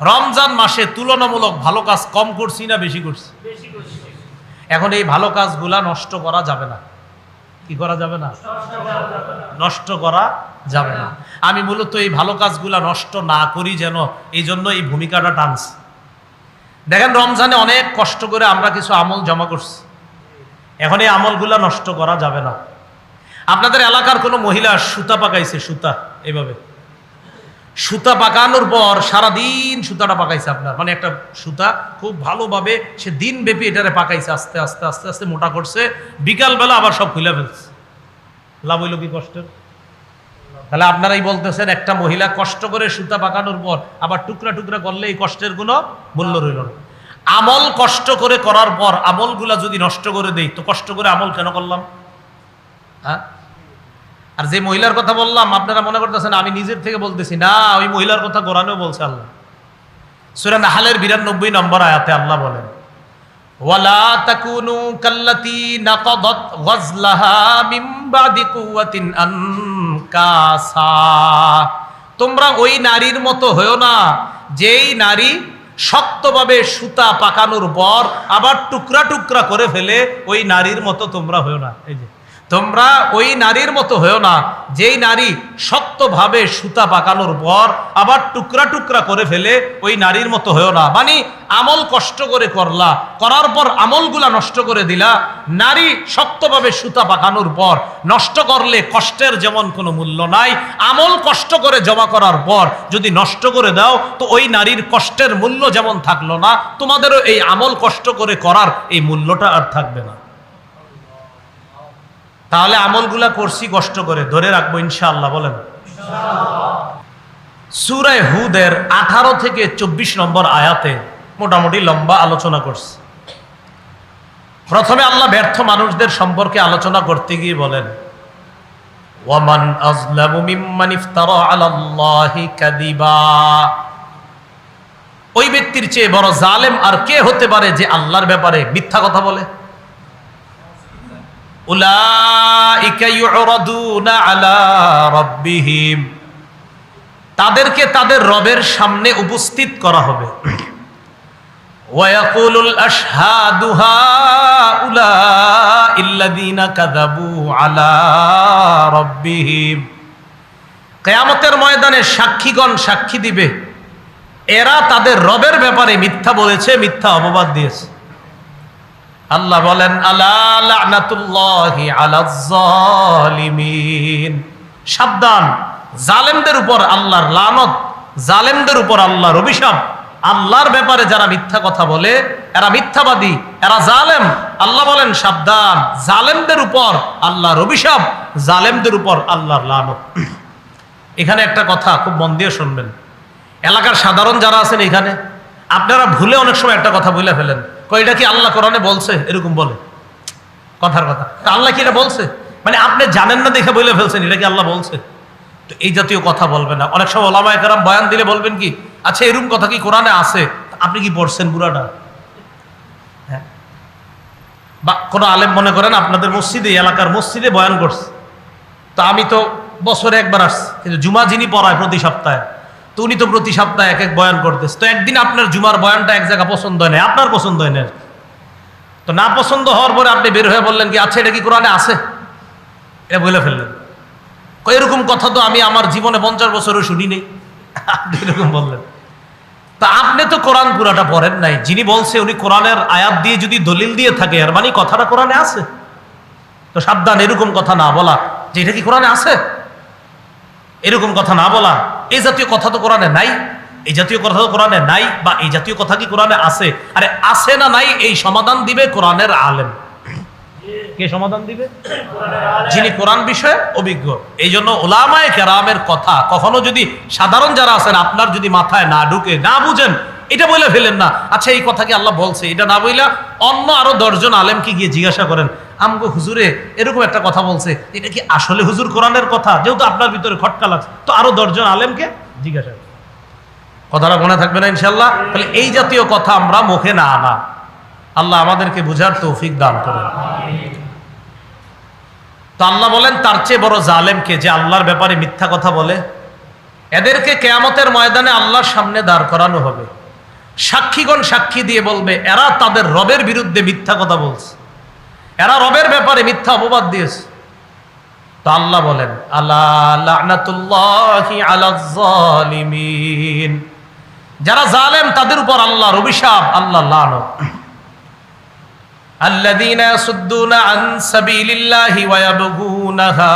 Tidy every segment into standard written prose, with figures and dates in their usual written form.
রমজান মাসে তুলনামূলক ভালো কাজ কম করছি না বেশি করছি? এখন এই ভালো কাজগুলা নষ্ট করা যাবে না। কি করা যাবে না? নষ্ট করা যাবে না। আমি মূলত এই ভালো কাজগুলা নষ্ট না করি যেন, এই জন্য এই ভূমিকাটা টানছি। দেখেন, রমজানে অনেক কষ্ট করে আমরা কিছু আমল জমা করছি, এখন এই আমলগুলা নষ্ট করা যাবে না। আপনাদের এলাকার কোনো মহিলা সুতা পাকাইছে, সুতা এভাবে সুতা পাকানোর পর সারাদিন সুতাটা পাকাইছে আপনার, মানে একটা সুতা খুব ভালোভাবে সে দিন ব্যাপী এটারে পাকাইছে, আস্তে আস্তে আস্তে আস্তে মোটা করছে, বিকালবেলা আবার সব খুলে ফেলছে। লাভ হইল কি কষ্টের? তাহলে আপনারাই বলতেছেন একটা মহিলা কষ্ট করে সুতা পাকানোর পর আবার টুকরা টুকরা করলে এই কষ্টের কোনো মূল্য রইল না। আমল কষ্ট করে করার পর আমলগুলা যদি নষ্ট করে দেই তো কষ্ট করে আমল কেন করলাম? হ্যাঁ, আর যে মহিলার কথা বললাম আপনারা মনে করতেছেন আমি নিজের থেকে বলতেছি না, ওই মহিলার কথা কোরআনেও বলছে আল্লাহ। সূরা নাহলের 92 নম্বর আয়াতে আল্লাহ বলেন, ওয়ালা তাকুনু কাল্লাতী নাকাদাত গাজলাহা মিন বাদি কুওয়াতিন আনকাসা। তোমরা ওই নারীর মতো হয়ো না যেই নারী শক্তভাবে সুতা পাকানোর পর আবার টুকরা টুকরা করে ফেলে, ওই নারীর মতো তোমরা হয়ো না। এই যে তোমরা ওই নারীর মতো হয়েও না যেই নারী শক্তভাবে সুতা পাকানোর পর আবার টুকরা টুকরা করে ফেলে, ওই নারীর মতো হয়েও না। মানে আমল কষ্ট করে করলা, করার পর আমলগুলা নষ্ট করে দিলা। নারী শক্তভাবে সুতা পাকানোর পর নষ্ট করলে কষ্টের যেমন কোনো মূল্য নাই, আমল কষ্ট করে জমা করার পর যদি নষ্ট করে দাও তো ওই নারীর কষ্টের মূল্য যেমন থাকলো না, তোমাদেরও এই আমল কষ্ট করে করার এই মূল্যটা আর থাকবে না। তাহলে আমলগুলা করছি কষ্ট করে, ধরে রাখবো ইনশাআল্লাহ। বলেন সূরা হুদের 18 থেকে 24 নম্বর আয়াতে মোটামুটি লম্বা আলোচনা করছে। প্রথমে আল্লাহ ব্যর্থ মানুষদের সম্পর্কে আলোচনা করতে গিয়ে বলেন, ওয়ামান আযলামু মিম্মান ইফতারা আলাল্লাহি কাযিবা। ওই ব্যক্তির চেয়ে বড় জালেম আর কে হতে পারে যে আল্লাহর ব্যাপারে মিথ্যা কথা বলে? উলাইকা ইউরাদুনা আলা রাব্বিহিম, তাদেরকে তাদের রবের সামনে উপস্থিত করা হবে। ওয়া ইয়াকুলুল আশহাদু হাউলাইল্লাযীনা কাযাবু আলা রাব্বিহিম। কিয়ামতের ময়দানে সাক্ষীগণ সাক্ষী দিবে, এরা তাদের রবের ব্যাপারে মিথ্যা বলেছে, মিথ্যা অপবাদ দিয়েছে। আল্লাহ বলেন, আলা লানাতুল্লাহি আলাজ জালিমিন। সাবধান, জালেমদের উপর আল্লাহর লানত, জালেমদের উপর আল্লাহর অভিশাপ। আল্লাহর ব্যাপারে যারা মিথ্যা কথা বলে এরা মিথ্যাবাদী, এরা জালেম। আল্লাহ বলেন সাবধান, জালেমদের উপর আল্লাহর অভিশাপ, জালেমদের উপর আল্লাহর লানত। এখানে একটা কথা খুব মন দিয়ে শুনবেন। এলাকার সাধারণ যারা আছেন এখানে, আপনারা ভুলে অনেক সময় একটা কথা বলে ফেলেন, এটা কি আল্লাহ কোরআনে বলছে? এরকম বলে কথার কথা, আল্লাহ কি এটা বলছে? মানে আপনি জানেন না দেখে বলে ফেলছেন এটা কি আল্লাহ বলছে? তো এই জাতীয় কথা বলবেন না। অনেক সময় ওলামায়ে কেরাম বয়ান দিলে বলবেন কি, আচ্ছা এরকম কথা কি কোরআনে আছে? আপনি কি পড়ছেন পুরাটা? হ্যাঁ, বা কোনো আলেম মনে করেন আপনাদের মসজিদে, এলাকার মসজিদে বয়ান করছে, তো আমি তো বছরে একবার আসছি, কিন্তু জুমা যিনি পড়ায় প্রতি সপ্তাহে, তো উনি তো প্রতি সপ্তাহে এক এক বয়ান করতেছে। তো একদিন আপনার জুমার বয়ানটা এক জায়গা পছন্দ হয় না, আপনার পছন্দ হয় না, তো না পছন্দ হওয়ার পরে আপনি বের হয়ে বললেন কি, আচ্ছা এটা কি কোরআনে আছে? এটা বলে ফেললেন। এরকম কথা তো আমি আমার জীবনে 50 বছরও শুনি নেই, এরকম বললেন। তা আপনি তো কোরআন পুরাটা পড়েন নাই। যিনি বলছে উনি কোরআনের আয়াত দিয়ে যদি দলিল দিয়ে থাকে, এর মানে কথাটা কোরআনে আছে। তো সাবধান, এরকম কথা না বলা যে এটা কি কোরআনে আছে, এরকম কথা না বলা। এই জাতীয় কথা তো কোরআনে নাই, এই জাতীয় কথা তো কোরআনে নাই, বা এই জাতীয় কথা কি কোরআনে আছে? আরে আছে না নাই এই সমাধান দিবে কোরআনের আলেম। কে সমাধান দিবে? যিনি কোরআন বিষয়ে অভিজ্ঞ। এই জন্য উলামায়ে কেরামের কথা কখনো যদি সাধারণ যারা আছেন আপনার যদি মাথায় না ঢুকে, না বুঝেন, এটা বলে ফেলেন না। আচ্ছা এই কথা কি আল্লাহ বলছে? এটা না বইলা অন্য আরো 10 জন আলেমকে গিয়ে জিজ্ঞাসা করেন, আমগো হুজুরে এরকম একটা কথা বলছে, এটা কি আসলে হুজুর কোরআনের কথা? যেহেতু আপনার ভিতরে খটকা লাগছে, তো আরো 10 জন আলেমকে জিজ্ঞাসা করেন। কথাটা মনে থাকবে না ইনশাআল্লাহ? তাহলে এই জাতীয় কথা আমরা মুখে না আনা। আল্লাহ আমাদেরকে বুঝার তৌফিক দান করেন। তো আল্লাহ বলেন তার চেয়ে বড় জালেমকে, যে আল্লাহর ব্যাপারে মিথ্যা কথা বলে। এদেরকে কিয়ামতের ময়দানে আল্লাহর সামনে দাঁড় করানো হবে। সাক্ষীগণ সাক্ষী দিয়ে বলবে এরা তাদের রবের বিরুদ্ধে মিথ্যা কথা বলছে, এরা রবের ব্যাপারে মিথ্যা অপবাদ দিয়েছে। তো আল্লাহ বলেন আলা লানাতুল্লাহি আলাজ জালিমিন, যারা জালেম তাদের উপর আল্লাহর অভিশাপ, আল্লাহ লানত। আল্লাযীনা ইয়াসুদ্দুনা আন সাবিলিল্লাহি ওয়া ইয়াবগুনাহা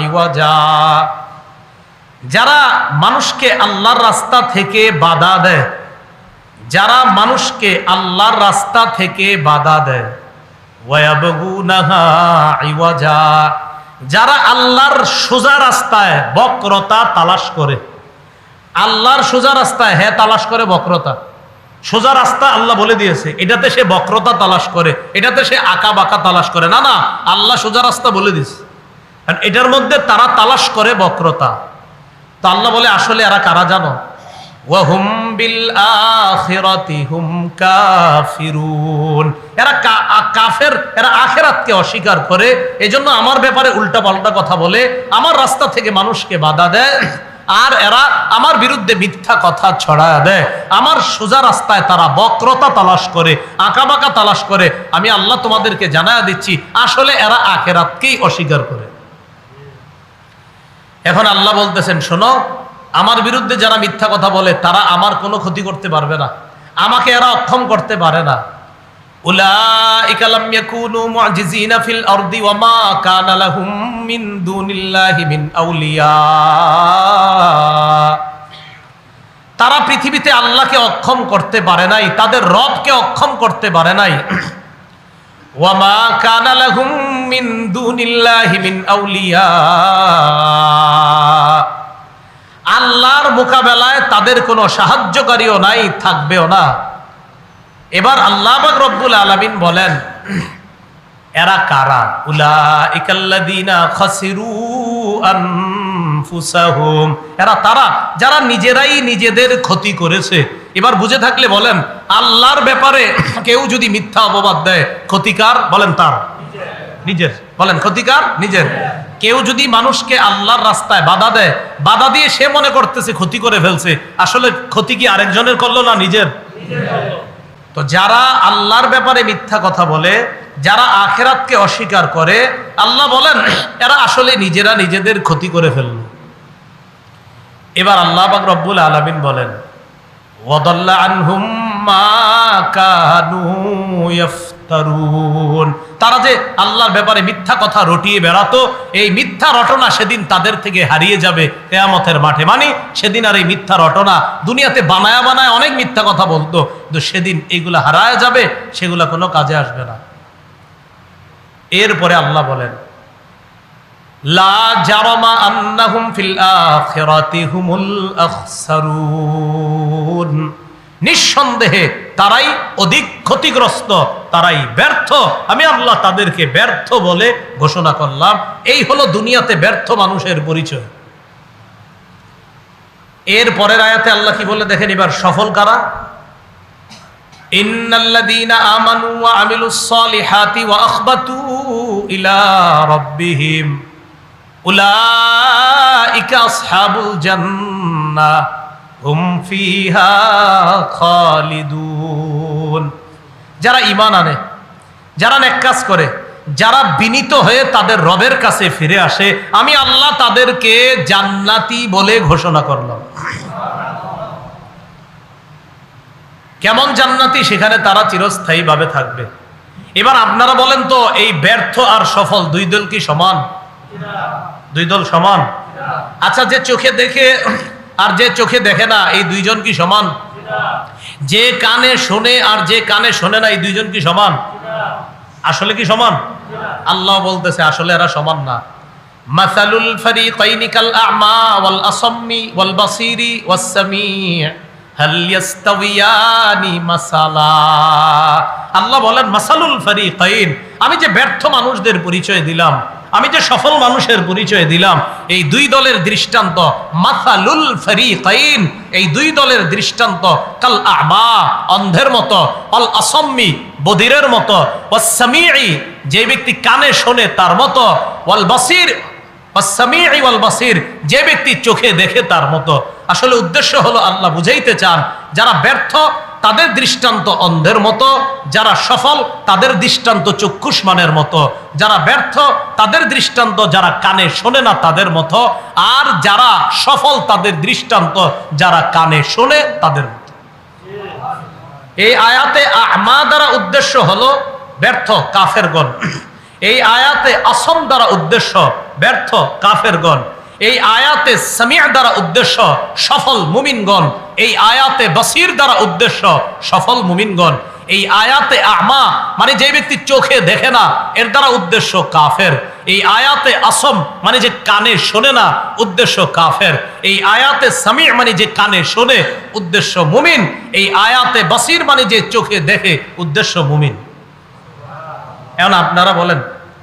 ইওয়াজা, যারা মানুষকে আল্লাহর রাস্তা থেকে বাধা দেয়, যারা মানুষকে আল্লাহর রাস্তা থেকে বাধা দেয়, ওয়া ইয়াবগুনাহা ইওয়াজা, যারা আল্লাহর সোজা রাস্তায় বক্রতা তালাশ করে, আল্লাহর সোজা রাস্তায় তালাশ করে বক্রতা। সোজা রাস্তা আল্লাহ বলে দিয়েছে, এটাতে সে বক্রতা তালাশ করে, এটাতে সে আঁকা বাঁকা তালাশ করে। না না, আল্লাহ সোজা রাস্তা বলে দিয়েছে, এটার মধ্যে তারা তালাশ করে বক্রতা। তো আল্লাহ বলে আসলে এরা কারা জানো? ওয়াহুম বিল আখিরাতি হুম কাফিরুন, এরা কাফের, এরা আখিরাতকে অস্বীকার করে, এজন্য আমার ব্যাপারে উল্টা পাল্টা কথা বলে, আমার রাস্তা থেকে মানুষকে বাধা দেয়, আর এরা আমার বিরুদ্ধে মিথ্যা কথা ছড়ায় দেয়। আমার সোজা রাস্তায় তারা বক্রতা তালাশ করে, আঁকাবাঁকা তালাশ করে। আমি আল্লাহ তোমাদেরকে জানায়া দিচ্ছি আসলে এরা আখিরাতকেই অস্বীকার করে। এখন আল্লাহ বলতেছেন শোনো, আমার বিরুদ্ধে যারা মিথ্যা কথা বলে তারা আমার কোনো ক্ষতি করতে পারবে না, আমাকে এরা অক্ষম করতে পারে না। উলাইকা লাম ইয়াকুনু মুআজিজিনা ফিল আরদি ওয়া মা কানা লাহুম মিন দুনিল্লাহি মিন আউলিয়া, তারা পৃথিবীতে আল্লাহকে অক্ষম করতে পারে নাই, তাদের রবকে অক্ষম করতে পারে নাই। ওয়া মা কানা লাহুম মিন দুনিল্লাহি মিন আউলিয়া, আল্লাহর মোকাবেলায় তাদের কোনো সাহায্যকারীও নাই, থাকবেও না। এবার আল্লাহ পাক রব্বুল আলামিন বলেন এরা কারা? উলাইকাল্লাযীনা খাসিরু আনফুসাহুম, এরা তারা যারা নিজেরাই নিজেদের ক্ষতি করেছে। এবার বুঝে থাকলে বলেন, আল্লাহর ব্যাপারে কেউ যদি মিথ্যা অপবাদ দেয়, ক্ষতিকার বলেন তার নিজের, বলেন ক্ষতিকার নিজের। কেউ যদি মানুষকে আল্লাহর রাস্তায় বাধা দেয়, বাধা দিয়ে সে মনে করতেছে ক্ষতি করে ফেলছে, আসলে ক্ষতি কি আরেকজনের করলো না নিজের? তো যারা আল্লাহর ব্যাপারে মিথ্যা কথা বলে, যারা আখিরাতকে অস্বীকার করে, আল্লাহ বলেন এরা আসলে নিজেরা নিজেদের ক্ষতি করে ফেলল। এবার আল্লাহ পাক রব্বুল আলামিন বলেন ওয়াদাল্লা আনহুম মা কানু ইফতারুন, তারা যে আল্লাহর ব্যাপারে মিথ্যা কথা রটিয়ে বেড়াতো, এই মিথ্যা রটনা সেদিন তাদের থেকে হারিয়ে যাবে কিয়ামতের মাঠে। মানে সেদিন আর এই মিথ্যা রটনা, দুনিয়াতে বানায়া বানায় অনেক মিথ্যা কথা বলতো, কিন্তু সেদিন এইগুলা হারায় যাবে, সেগুলা কোনো কাজে আসবে না। এরপরে আল্লাহ বলেন লা জারামা আন্নাহুম ফিল আখিরাতি হুমুল আখসারুন, নিঃসন্দেহে তারাই অধিক ক্ষতিগ্রস্ত, তারাই ব্যর্থ। আমি আল্লাহ তাদেরকে ব্যর্থ বলে ঘোষণা করলাম। এই হলো দুনিয়াতে ব্যর্থ মানুষের পরিচয়। এর পরের আয়াতে আল্লাহ কি বলে দেখেন এবার সফল কারা? ইন্নাল্লাযীনা আমানু ওয়া আমিলুস সালিহাতি ওয়া আখবাতু ইলা রাব্বিহিম উলাইকা আসহাবুল জান্নাহ হুম ফিহা খালিদুন, যারা ঈমান আনে, যারা নেক কাজ করে, যারা বিনীত হয়ে তাদের রবের কাছে ফিরে আসে, আমি আল্লাহ তাদেরকে জান্নাতি বলে ঘোষণা করলাম। কেমন জান্নাতি? সেখানে তারা চিরস্থায়ীভাবে থাকবে। এবার আপনারা বলেন তো, এই ব্যর্থ আর সফল দুই দল কি সমান? দুই দল সমান? আচ্ছা, যে চোখে দেখে আর যে চোখে দেখে না, এই দুইজন কি সমান? যে কানে শোনে আর যে কানে শোনে না, এই দুইজন কি সমান? আসলে কি সমান? আল্লাহ বলতেছে আসলে এরা সমান না। মাসালুল ফারিকাইনি কাল আ'মা ওয়াল আসাম্মি ওয়াল বাসিরি ওয়াস সামি' হাল ইয়াস্তাওয়ানি মাসালা। আল্লাহ বলেন মাসালুল ফারিকাইন, আমি যে ব্যর্থ মানুষদের পরিচয় দিলাম, আমি যে সফল মানুষের পরিচয় দিলাম, এই দুই দলের দৃষ্টান্ত মাসালুল ফারিকাইন, এই দুই দলের দৃষ্টান্ত কাল আ'মা, অন্ধের মতো, আল আসাম্মি, বধিরের মতো, ওয়াস সামি'i, যে ব্যক্তি কানে শোনে তার মতো, ওয়াল বাসির, ওয়াস সামি'i ওয়াল বাসির, যে ব্যক্তি চোখে দেখে তার মতো। আসলে উদ্দেশ্য হলো আল্লাহ বুঝাইতে চান যারা ব্যর্থ তাদের দৃষ্টান্ত অন্ধের মতো, যারা সফল তাদের দৃষ্টান্ত চক্ষুষ্মানের মতো, যারা ব্যর্থ তাদের দৃষ্টান্ত যারা কানে শোনে না তাদের মতো, আর যারা সফল তাদের দৃষ্টান্ত যারা কানে শোনে তাদের মতো। এই আয়াতে আমা দ্বারা উদ্দেশ্য হলো ব্যর্থ কাফেরগণ, এই আয়াতে আসম দ্বারা উদ্দেশ্য ব্যর্থ কাফেরগণ, এই আয়াতে সামিয়া দ্বারা উদ্দেশ্য সফল মুমিনগণ, এই আয়াতে বসির দ্বারা উদ্দেশ্য সফল মুমিনগণ, এই আয়াতে আমা মানে যে ব্যক্তি চোখে দেখে না এর দ্বারা উদ্দেশ্য কাফের, এই আয়াতে আসম মানে যে কানে শোনে না উদ্দেশ্য কাফের, এই আয়াতে সামি' মানে যে কানে শোনে উদ্দেশ্য মুমিন, এই আয়াতে বসির মানে যে চোখে দেখে উদ্দেশ্য মুমিন। এখন আপনারা বলেন,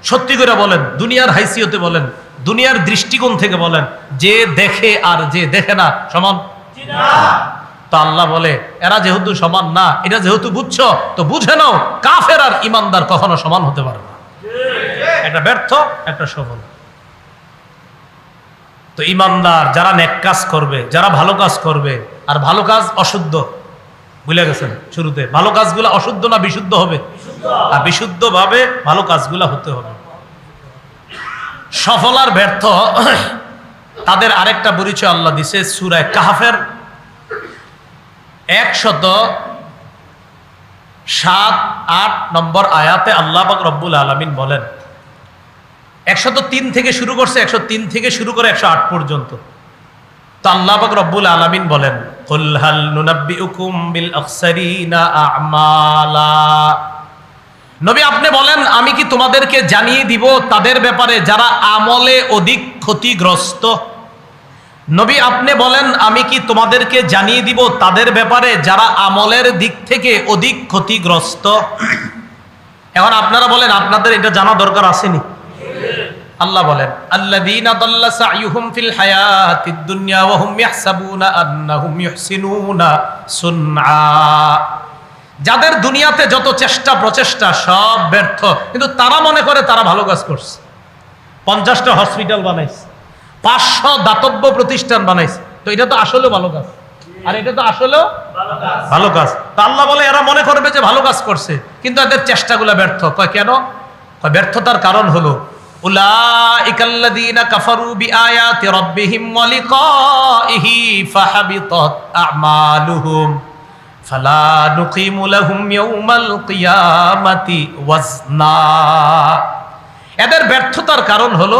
সত্যি করে বলেন, দুনিয়ার হাইসিয়তে বলেন, দুনিয়ার দৃষ্টিকোণ থেকে বলেন, যে দেখে আর যে দেখে না সমান? তো আল্লাহ বলে এরা যেহেতু সমান না, এটা যেহেতু বুঝছো তো বুঝে নাও কাফের আর ইমানদার কখনো সমান হতে পারে না, একটা ব্যর্থ একটা সফল। তো ইমানদার যারা নেক কাজ করবে, যারা ভালো কাজ করবে, আর ভালো কাজ অশুদ্ধ, ভুলে গেছেন শুরুতে, ভালো কাজগুলো অশুদ্ধ না বিশুদ্ধ হবে, আর বিশুদ্ধ ভাবে ভালো কাজগুলো হতে হবে। সফল আর ব্যর্থ তাদের আরেকটা পরিচয় আল্লাহ দিছে সূরা কাহফের 107-8 নম্বর আয়াতে আল্লাহ পাক রব্বুল আলামিন বলেন, 103 থেকে শুরু করছে, 103 থেকে শুরু করে 108 পর্যন্ত। তো আল্লাহ পাক রব্বুল আলামিন বলেন, কুল হাল নুনাব্বিউকুম বিল আখসারিনা আমালা, নবী আপনি বলেন আমি কি তোমাদেরকে জানিয়ে দিব তাদের ব্যাপারে যারা আমলে অধিক ক্ষতিগ্রস্ত। নবী আপনি বলেন আমি কি তোমাদেরকে জানিয়ে দিব তাদের ব্যাপারে যারা আমলের দিক থেকে অধিক ক্ষতিগ্রস্ত। এখন আপনারা বলেন আপনাদের এটা জানা দরকার আসেনি? আল্লাহ বলেন, আল্লাযীনা দাল্লা সা'য়ুহুম ফিল হায়াতিদ দুনিয়া ওয়া হুম ইয়াহসাবুনা আন্নাহুম ইহসিনুনা সুনআ, যাদের দুনিয়াতে যত চেষ্টা প্রচেষ্টা সব ব্যর্থ, কিন্তু তারা মনে করে তারা ভালো কাজ করছে। 50টা হসপিটাল বানাইছে, 500 দাতব্য প্রতিষ্ঠান বানাইছে, তো এটা তো আসলে ভালো কাজ, আর এটা তো আসলে ভালো কাজ। তো আল্লাহ বলে এরা মনে করবে যে ভালো কাজ করছে, কিন্তু এদের চেষ্টাগুলো ব্যর্থ। কয় কেন? কয় ব্যর্থতার কারণ হলো উলাইকাল্লাযীনা কাফারু বিআয়াতি রাব্বিহিম ওয়া লিকাইহি ফাহাবিতাত আমালুহুম ফালা নুকিমু লাহুম ইয়াউমাল কিয়ামাতি ওয়াজনা। এদের ব্যর্থতার কারণ হলো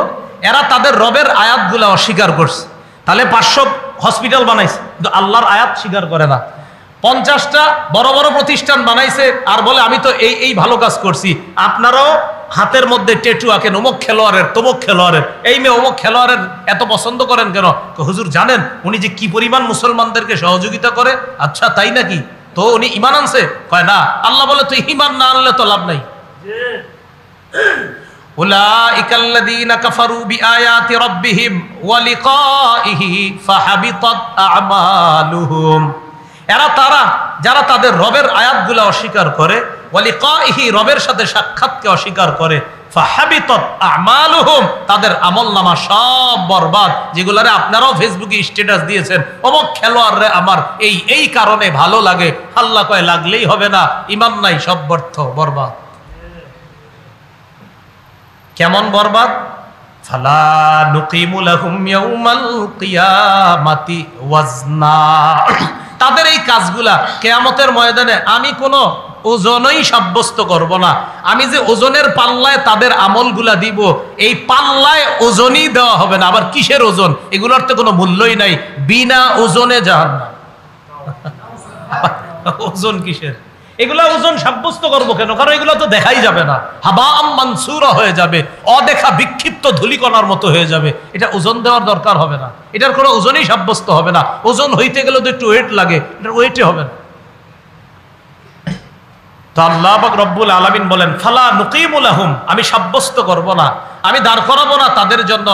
এরা তাদের রবের আয়াতগুলো অস্বীকার করছে। তাহলে 500 হসপিটাল বানাইছে কিন্তু আল্লাহর আয়াত স্বীকার করে না, 50টা বড় বড় প্রতিষ্ঠান বানাইছে আর বলে আমি তো এই ভালো কাজ করছি। আপনারাও হাতের মধ্যে টেটু আঁকেন অমুক খেলোয়াড়ের তমুক খেলোয়াড়ের, এই মেয়ে অমুক খেলোয়াড়ের এত পছন্দ করেন কেন? হুজুর জানেন উনি যে কি পরিমাণ মুসলমানদেরকে সহযোগিতা করে? আচ্ছা তাই নাকি? তো উনি ঈমান আনছে? কয় না। আল্লাহ বলে তুই ঈমান না আনলে তো লাভ নাই। উলাইকাল্লাযীনা কাফারু বিআয়াতি রাব্বিহিম ওয়া লিকাইহি ফাহাবিতাত আমালুহুম, এরা তারা যারা তাদের রবের আয়াতগুলো অস্বীকার করে, ওয়া লিকাইহি রবের সাথে সাক্ষাৎকে অস্বীকার করে, ফাহাবিতাত আমালুহুম তাদের আমলনামা সব বরবাদ। যেগুলারে আপনারাও ফেসবুকে স্ট্যাটাস দিয়েছেন অমুক খেলোয়াড়রে আমার এই কারণে ভালো লাগে, আল্লাহ কয় লাগলেই হবে না, ঈমান নাই, সব ব্যর্থ বরবাদ। কেমন বরবাদ? ফালা নুকিমু লাহুম ইয়াউমাল কিয়ামাতি ওয়াজনা, তাদের এই কাজগুলা কিয়ামতের ময়দানে আমি কোনো ওজনই সাব্যস্ত করব না। আমি যে ওজনের পাল্লায় তাদের আমলগুলা দিব, এই পাল্লায় ওজনই দেওয়া হবে না। আবার কিসের ওজন? এগুলোর তো কোনো মূল্যই নাই, বিনা ওজনে জাহান্নাম। ওজন কিসের? এগুলা ওজন সাব্যস্ত করবো কেন? কারণ এগুলো তো দেখাই যাবে না, হাবাম মানসুরা হয়ে যাবে, অদেখা বিক্ষিপ্ত ধূলিকণার মতো হয়ে যাবে। এটা ওজন দেওয়ার দরকার হবে না, এটার কোনো ওজনই সাব্যস্ত হবে না। ওজন হইতে গেলে তো একটু ওয়েট লাগে, এটার ওয়েটে হবে না। তো আল্লাহ পাক রব্বুল আলামিন বলেন, ফালা নুকিমু লাহুম, আমি সাব্যস্ত করব না, আমি দাঁড় করাবো না তাদের জন্য,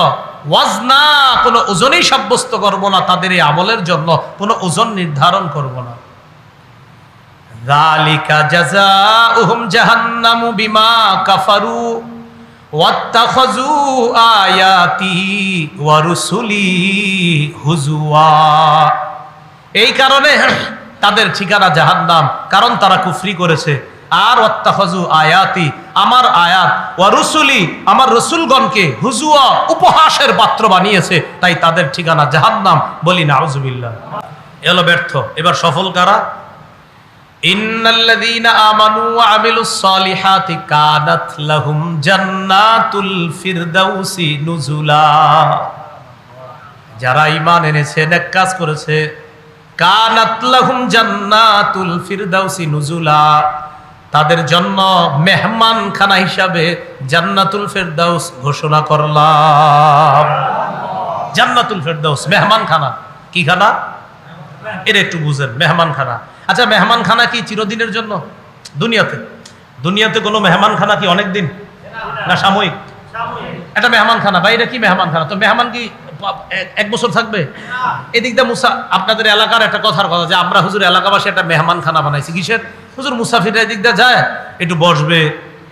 ওয়াজনা কোনো ওজনই সাব্যস্ত করব না তাদের এই আমলের জন্য, কোনো ওজন নির্ধারণ করব না। যালিকা জাযাউহুম জাহান্নামু বিমা কাফারু ওয়াত্তাখাযু আয়াতি ওয়া রুসুলি হুজুয়া। এই কারণে তাদের ঠিকানা জাহান্নাম, কারণ তারা কুফরি করেছে। আর ওয়াত্তাখাযু আয়াতি, আমার আয়াত, ওয়া রুসুলি, আমার রসুলগণকে হুজুয়া, উপহাসের পাত্র বানিয়েছে, তাই তাদের ঠিকানা জাহান্নাম। বলি নাউযুবিল্লাহ। এলো ব্যর্থ। এবার সফল কারা? ইন্নাল্লাযীনা আমানু ওয়া আমিলুস সালিহাতি কানাত লাহুম জান্নাতুল ফিরদাউসি নুজুলা। যারা ঈমান এনেছে, নেক কাজ করেছে, কানাত লাহুম জান্নাতুল ফিরদাউসি নুজুলা, তাদের জন্য মেহমানখানা হিসাবে জান্নাতুল ফিরদাউস ঘোষণা করলাম। জান্নাতুল ফিরদাউস মেহমানখানা। কি খানা? এটা একটু বুঝেন, মেহমানখানা। আচ্ছা, মেহমানখানা কি চিরদিনের জন্য? দুনিয়াতে কোনো মেহমানখানা কি অনেক দিন না সাময়িক? এটা মেহমানখানা। বাইরে কি মেহমানখানা? তো মেহমান কি এক বছর থাকবে? এদিক দিয়ে মুসা, আপনাদের এলাকার একটা কথার কথা যে আমরা হুজুর এলাকাবাসী একটা মেহমানখানা বানাইছি। কিসের? হুজুর মুসাফিররা এদিক দিয়ে যায়, একটু বসবে,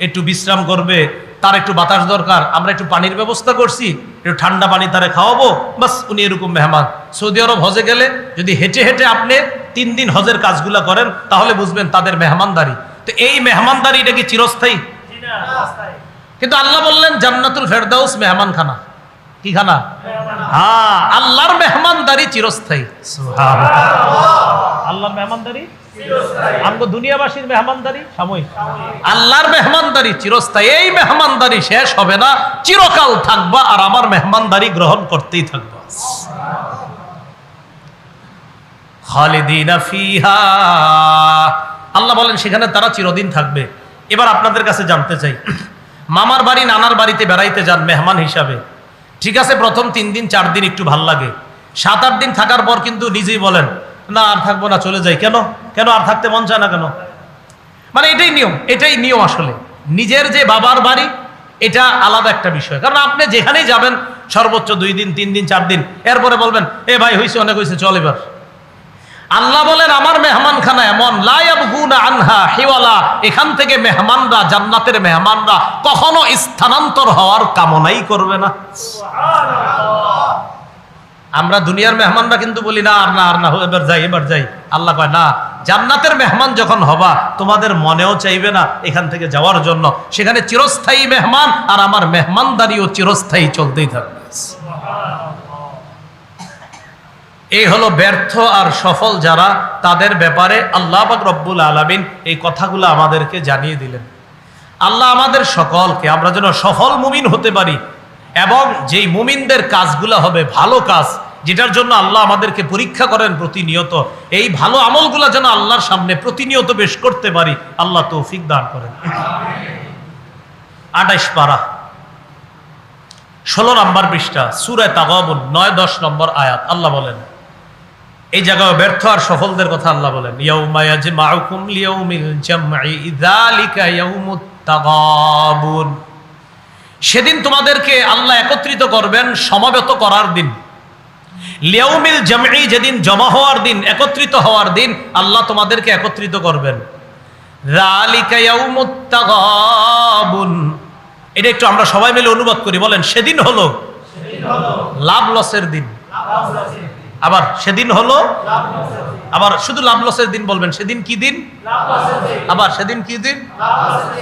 একটু বিশ্রাম করবে, তার একটু বাতাস দরকার, আমরা একটু পানির ব্যবস্থা করছি, একটু ঠান্ডা পানি তারে খাওয়াবো, বাস উনি এরকম মেহমান। সৌদি আরব হজে গেলে যদি হেঁটে হেঁটে আপনি 3 দিন হজের কাজগুলা করেন, তাহলে বুঝবেন তাদের মেহমানদারি। তো এই মেহমানদারি এটা কি চিরস্থায়ী? কিন্তু আল্লাহ বললেন জান্নাতুল ফেরদাউস মেহমানখানা। কি খানা? হ্যাঁ, আল্লাহর মেহমানদারি চিরস্থায়ী। সুবহানাল্লাহ। আল্লাহর মেহমানদারি চিরস্থায়ী, আমগো দুনিয়াবাসীর মেহমানদারি সাময়িক। আল্লাহর মেহমানদারি চিরস্থায়ী। এই মেহমানদারি শেষ হবে না, চিরকাল থাকবা, আর আমার মেহমানদারি গ্রহণ করতেই থাকবা। খালিদিনা ফিহা, আল্লাহ বলেন সেখানে তারা চিরদিন থাকবে। এবার আপনাদের কাছে জানতে চাই, মামার বাড়ি নানার বাড়িতে বেড়াইতে যান মেহমান হিসাবে, ঠিক আছে, প্রথম 3 দিন 4 দিন একটু ভাল লাগে, 7-8 দিন থাকার পর কিন্তু নিজেই বলেন না আর থাকবো না, চলে যাই। কেন আর থাকতে মন চায় না কেন? মানে এটাই নিয়ম। আসলে নিজের যে বাবার বাড়ি, এটা আলাদা একটা বিষয়। কারণ আপনি যেখানেই যাবেন সর্বোচ্চ 2 দিন 3 দিন 4 দিন, এরপরে বলবেন এ ভাই হয়েছে, অনেক হয়েছে, চল এবার। আল্লাহ বলেন আমার মেহমানখানা এমন, লা ইয়াবগুনা আনহা হিওয়ালা, এখান থেকে মেহমানরা, জান্নাতের মেহমানরা কখনো স্থানান্তর হওয়ার কামনাই করবে না। আমরা দুনিয়ার মেহমানরা কিন্তু বলি না আর না এবার যাই। আল্লাহ কয় না, জান্নাতের মেহমান যখন হবা, তোমাদের মনেও চাইবে না এখান থেকে যাওয়ার জন্য। সেখানে চিরস্থায়ী মেহমান, আর আমার মেহমানদারিও চিরস্থায়ী চলতেই থাকবে। এই হলো ব্যর্থ আর সফল যারা, তাদের ব্যাপারে আল্লাহ পাক রব্বুল আলামিন এই কথাগুলো আমাদেরকে জানিয়ে দিলেন। আল্লাহ আমাদের সকলকে, আমরা যেন সফল মুমিন হতে পারি, এবং যেই মুমিনদের কাজগুলো হবে ভালো কাজ, যেটার জন্য আল্লাহ আমাদেরকে পরীক্ষা করেন প্রতিনিয়ত, এই ভালো আমলগুলো যেন আল্লাহর সামনে প্রতিনিয়ত পেশ করতে পারি। আল্লাহ তৌফিক দান করেন। 28 পারা 16 নম্বর পৃষ্ঠা, সূরা তাগাবুন 9-10 নম্বর আয়াত। আল্লাহ বলেন, এই জায়গায় ব্যর্থ আর সফলদের কথা আল্লাহ বলেন, ইয়াউমা ইয়াজমাউকুম লিয়াউমিল জামঈ যালিকা ইয়াউমুত তাগাবুন। সেদিন তোমাদেরকে আল্লাহ একত্রিত করবেন, সমাবেত করার দিন। লিয়াউমিল জামঈ, যেদিন জমা হওয়ার দিন, একত্রিত হওয়ার দিন, আল্লাহ তোমাদেরকে একত্রিত করবেন। যালিকা ইয়াউমুত তাগাবুন, এটা একটু আমরা সবাই মিলে অনুবাদ করি, বলেন সেদিন হলো লাভ লসের দিন। আবার সেদিন হলো, আবার শুধু লাভ লসের দিন বলবেন, সেদিন কি দিন? আবার সেদিন কি দিন?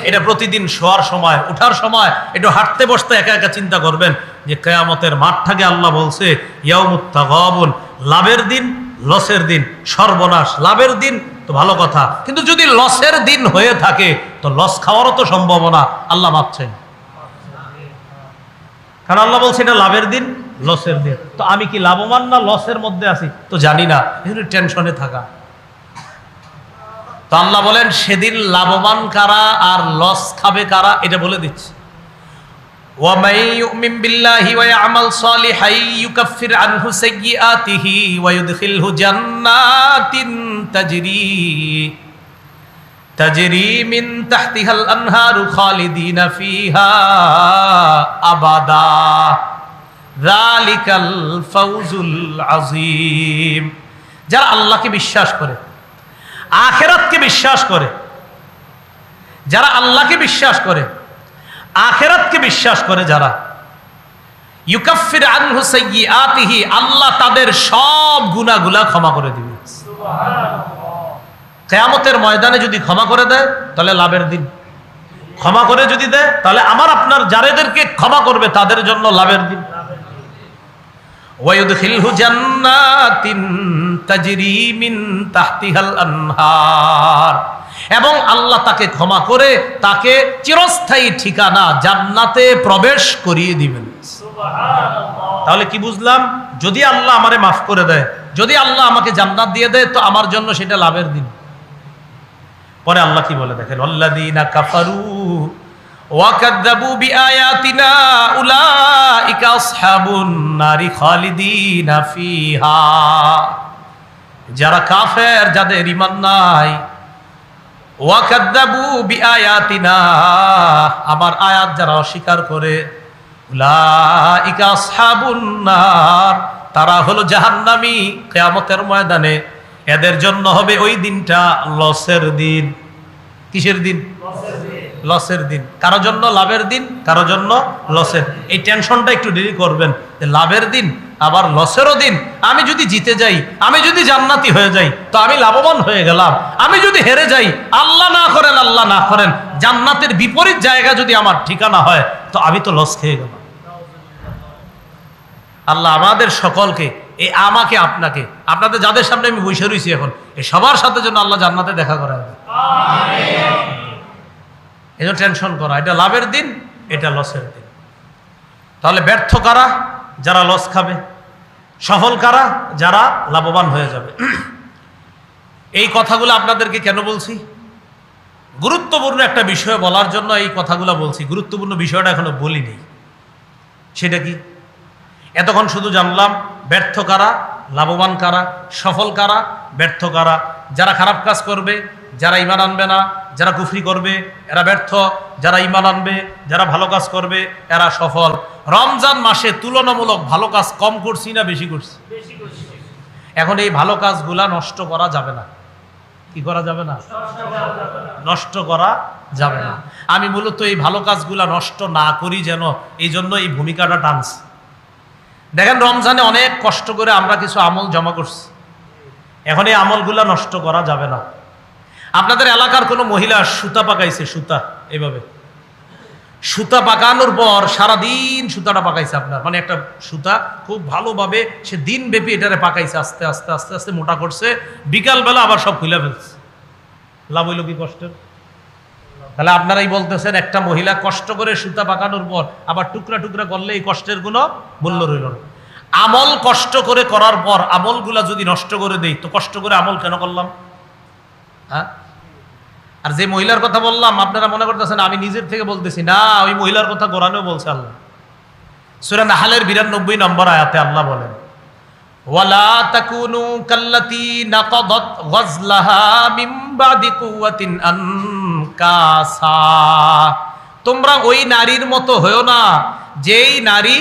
এটা প্রতিদিন শোয়ার সময়, উঠার সময়, একটু হাঁটতে বসতে একা একা চিন্তা করবেন যে কিয়ামতের মাঠটাকে আল্লাহ বলছে ইয়াউমুত তাগাবুন, লাভের দিন, লসের দিন, সর্বনাশ। লাভের দিন তো ভালো কথা, কিন্তু যদি লসের দিন হয়ে থাকে তো লস খাওয়ারও তো সম্ভাবনা। আল্লাহ মাপছেন, কারণ আল্লাহ বলছে এটা লাভের দিন, লসের দিন। তো আমি কি লাভবান না লসের মধ্যে আছি তো জানি না, টেনশনে থাকা। তো আল্লাহ বলেন সেদিন লাভবান কারা আর লস খাবে কারা, এটা বলে দিচ্ছে। وَمَن يُؤْمِن بِاللَّهِ وَيَعْمَلْ صَالِحًا يُكَفِّرْ عَنْهُ سَيِّئَاتِهِ وَيُدْخِلْهُ جَنَّاتٍ تَجْرِي مِن تَحْتِهَا الْأَنْهَارُ خَالِدِينَ فِيهَا أَبَدًا ذَلِكَ الْفَوْزُ الْعَظِيمُ। যারা আল্লাহকে বিশ্বাস করে, আখিরাতকে বিশ্বাস করে, যারা আল্লাহকে বিশ্বাস করে, আখিরাতকে বিশ্বাস করে যারা, ইউকাফির আনহু সাইয়্যাতিহি, আল্লাহ তাদের সব গুনাহগুলা ক্ষমা করে দিবে। কিয়ামতের ময়দানে যদি ক্ষমা করে দেয় তাহলে লাভের দিন, ক্ষমা করে যদি দেয় তাহলে আমার আপনার যাদেরকে ক্ষমা করবে তাদের জন্য লাভের দিন। ওয়ায়ুদখিলহু জান্নাতিন তাজরি মিন তাহতিহাল আনহার, এবং আল্লাহ তাকে ক্ষমা করে তাকে চিরস্থায়ী ঠিকানা জান্নাতে প্রবেশ করিয়ে দিবেন। তাহলে কি বুঝলাম? যদি আল্লাহ আমারে মাফ করে দেয়, যদি আল্লাহ আমাকে জান্নাত দিয়ে দেয়, তো আমার জন্য সেটা লাভের দিন। পরে আল্লাহ কি বলে দেখেন, আল্লাযীনা কাফারু ওয়া কাযযাবু বিআয়াতিনা উলাইকা আসহাবুন নারি খালিদিনা ফিহা। যারা কাফের, যাদের ঈমান নাই, ওয়া কাযযাবু বিআয়াতিনা, আমার আয়াত যারা অস্বীকার করে, উলাইকা আসহাবুন নার, তারা হলো জাহান্নামী। কিয়ামতের ময়দানে এদের জন্য হবে ওই দিনটা লসের দিন। কিসের দিন? লসের দিন। কারো জন্য লাভের দিন, কারো জন্য লসের। এই টেনশনটা একটু দেরি করবেন, লাভের দিন আবার লসেরও দিন। আমি যদি জিতে যাই, আমি যদি জান্নাতি হয়ে যাই, তো আমি লাভবান হয়ে গেলাম। আমি যদি হেরে যাই, আল্লাহ না করেন, আল্লাহ না করেন, জান্নাতের বিপরীত জায়গা যদি আমার ঠিকানা হয়, তো আমি তো লস খেয়ে গেলাম। আল্লাহ আমাদের সকলকে, এই আমাকে, আপনাকে, আপনাদের যাদের সামনে আমি বসে রয়েছি এখন, এই সবার সাথে যেন আল্লাহ জান্নাতে দেখা করা হবে। এই জন্য টেনশন করা, এটা লাভের দিন, এটা লসের দিন। তাহলে ব্যর্থ কারা? যারা লস খাবে। সফল কারা? যারা লাভবান হয়ে যাবে। এই কথাগুলো আপনাদেরকে কেন বলছি? গুরুত্বপূর্ণ একটা বিষয় বলার জন্য এই কথাগুলো বলছি। গুরুত্বপূর্ণ বিষয়টা এখনো বলিনি। সেটা কি? এতক্ষণ শুধু জানলাম ব্যর্থ কারা, লাভবান কারা, সফল কারা, ব্যর্থ কারা। যারা খারাপ কাজ করবে, যারা ঈমান আনবে না, যারা কুফরি করবে, এরা ব্যর্থ। যারা ঈমান আনবে, যারা ভালো কাজ করবে, এরা সফল। রমজান মাসে তুলনামূলক ভালো কাজ কম করছি না বেশি করছি? এখন এই ভালো কাজগুলা নষ্ট করা যাবে না। কি করা যাবে না? নষ্ট করা যাবে না। আমি মূলত এই ভালো কাজগুলা নষ্ট না করি যেন, এই জন্য এই ভূমিকাটা টানছি। দেখেন, রমজানে অনেক কষ্ট করে আমরা কিছু আমল জমা করছি। এখন এই আমলগুলা নষ্ট করা যাবে না। আপনাদের এলাকার কোনো মহিলা সুতা পাকাইছে, সুতা এভাবে সুতা পাকানোর পর সারাদিন সুতাটা পাকাইছে আপনার, মানে একটা সুতা খুব ভালোভাবে সে দিন ব্যাপী এটারে পাকাইছে, আস্তে আস্তে আস্তে আস্তে মোটা করছে, বিকালবেলা আবার সব খুলে ফেলছে। লাভ হইল কি কষ্টের? তাহলে আপনারাই বলতেছেন একটা মহিলা কষ্ট করে সুতা পাকানোর পর আবার টুকরা টুকরা করলে এই কষ্টের কোনো মূল্য রইল না। আমল কষ্ট করে করার পর আমলগুলা যদি নষ্ট করে দেই, তো কষ্ট করে আমল কেন করলাম? হ্যাঁ? আর যে মহিলার কথা বললাম, আপনারা মনে করতেছেন আমি নিজের থেকে বলতেছি না, ওই মহিলার কথা কোরআনেও বলছে আল্লাহ। সূরা নাহলের 92 নম্বর আয়াতে আল্লাহ বলেন, ওয়ালা তাকুনু কাল্লাতী নাকাদাত গাজলাহা মিন বাদি কুওয়াতিন আনকাসা। তোমরা ওই নারীর মতো হয়ো না যেই নারী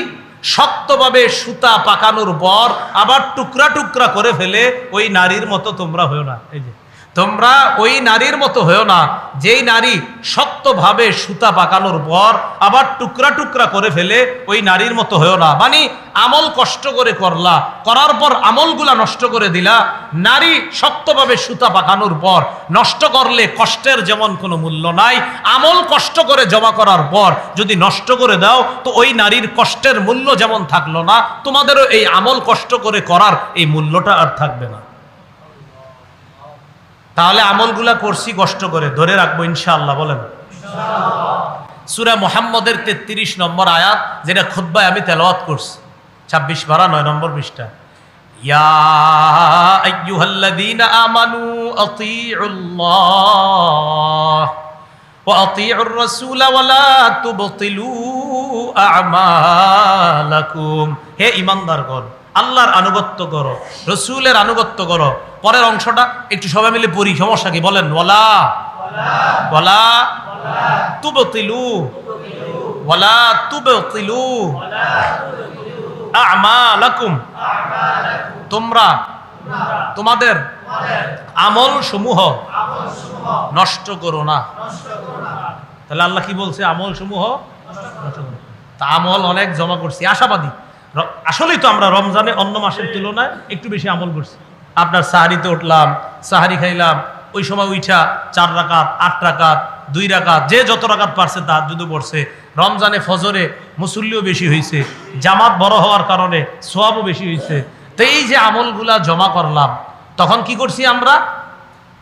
শক্তভাবে সুতা পাকানোর পর আবার টুকরা টুকরা করে ফেলে, ওই নারীর মতো তোমরা হয়ো না। এই যে তোমরা ওই নারীর মতো হয়েও না যেই নারী শক্তভাবে সুতা পাকানোর পর আবার টুকরা টুকরা করে ফেলে, ওই নারীর মতো হয়েও না। মানে আমল কষ্ট করে করলা, করার পর আমলগুলা নষ্ট করে দিলা। নারী শক্তভাবে সুতা পাকানোর পর নষ্ট করলে কষ্টের যেমন কোনো মূল্য নাই, আমল কষ্ট করে জমা করার পর যদি নষ্ট করে দাও, তো ওই নারীর কষ্টের মূল্য যেমন থাকলো না, তোমাদেরও এই আমল কষ্ট করে করার এই মূল্যটা আর থাকবে না। তাহলে আমলগুলা করছি কষ্ট করে, ধরে রাখবো ইনশাআল্লাহ। বলেন সূরা মুহাম্মদের 33 নম্বর আয়াত, যেটা খুতবায় আমি তেলাওয়াত করছি, 26 পারা 9 নম্বর পৃষ্ঠা। ইয়া আইয়ুহাল্লাযীনা আমানু আতিউল্লাহ ওয়া আতিউর রাসূলা ওয়া লা তুবতিলু আমালাকুম। হে ঈমানদারগণ, আল্লাহর আনুগত্য করো, রসুলের আনুগত্য করো। পরের অংশটা একটু সবাই মিলে পড়ি, সমস্যা কি? বলেন ওয়ালা ওয়ালা তুবতিলু ওয়ালা তুবতিলু আমালাকুম। তোমরা তোমাদের আমল সমূহ নষ্ট করো না। তাহলে আল্লাহ কি বলছে? আমল সমূহ তা আমল অনেক জমা করছি, আশাবাদী। আসলেই তো আমরা রমজানে অন্য মাসের তুলনায় একটু বেশি আমল করছি। আপনার সাহারিতে উঠলাম, সাহারি খাইলাম, ওই সময় উঠা 4 রাকাত, 8 রাকাত, 2 রাকাত, যে যত রাকাত পারছে তাহাজ্জুদ পড়ছে। রমজানে ফজরে মুসল্লিও বেশি হয়েছে, জামাত বড় হওয়ার কারণে সওয়াবও বেশি হয়েছে। তো এই যে আমলগুলা জমা করলাম, তখন কি করছি আমরা?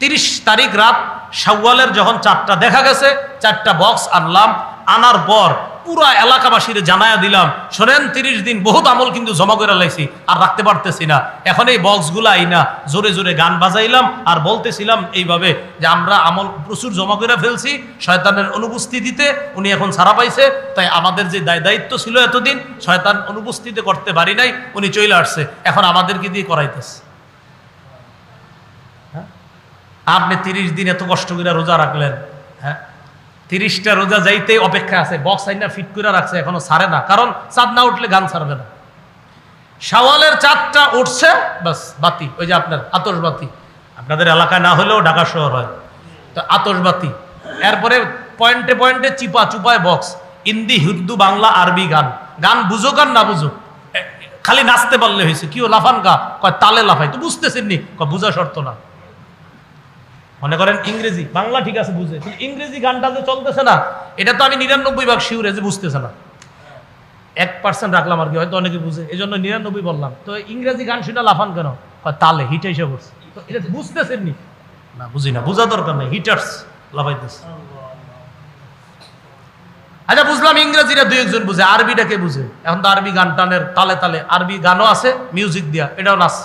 30 তারিখ রাত শাওয়ালের যখন 4টা দেখা গেছে, 4টা বক্স আনলাম। আনার পর পুরা এলাকাবাসীর জানায়া দিলাম, শোনেন 30 দিন বহুত আমল কিন্তু জমা করে লাইছি, আর রাখতে পারতেছি না। এখন এই বক্সগুলো আইনা জোরে জোরে গান বাজাইলাম আর বলতেছিলাম এইভাবে যে আমরা আমল প্রচুর জমা করে ফেলছি, শয়তানের অনুপস্থিতিতে উনি এখন ছাড়া পাইছে, তাই আমাদের যে দায়িত্ব ছিল এতদিন শয়তান অনুপস্থিতি করতে পারি নাই, উনি চলে আসছে, এখন আমাদেরকে দিয়ে করাইতেছে। আপনি 30 দিন এত কষ্ট করে রোজা রাখলেন, হ্যাঁ 30টা রোজা যাইতে অপেক্ষা আছে, বক্স আইনা ফিট করে রাখছে, এখনো ছাড়ে না, কারণ চাঁদ না উঠলে গান ছাড়বে না। শাওয়ালের 4টা উঠছে, বাস বাতি, ওই যে আপনার আতশবাতি, আপনাদের এলাকায় না হলেও ঢাকা শহর হয় তো আতশবাতি। এরপরে পয়েন্টে পয়েন্টে চিপা চুপায় বক্স, হিন্দি, উর্দু, বাংলা, আরবি গান। গান বুঝো আর না বুঝো, খালি নাচতে পারলে হয়েছে। কিও লাফান গা? কয় তালে লাফাই। তো বুঝতেছেন নি? কয় বুঝা শর্ত না। মনে করেন ইংরেজি, বাংলা ঠিক আছে বুঝে, ইংরেজি গানটা যে চলতেছে না, এটা তো আমি 99% শিউরে যে বুঝতেছে না, 1% রাখলাম আর কি, হয়তো অনেকে বুঝে, এই জন্য 99 বললাম। তো ইংরেজি গান শুনে লাফান কেন? তালে হিট এসে পড়ছে। তো এটা বুঝতেছেন নি? না বুঝি না, বোঝা দরকার নেই, হিটার্স লাফাইতেছে। আচ্ছা বুঝলাম ইংরেজিটা 2-1 বুঝে, আরবিটা কে বুঝে? এখন তো আরবি গান টানের তালে তালে, আরবি গানও আছে মিউজিক দিয়া, এটাও নাচ।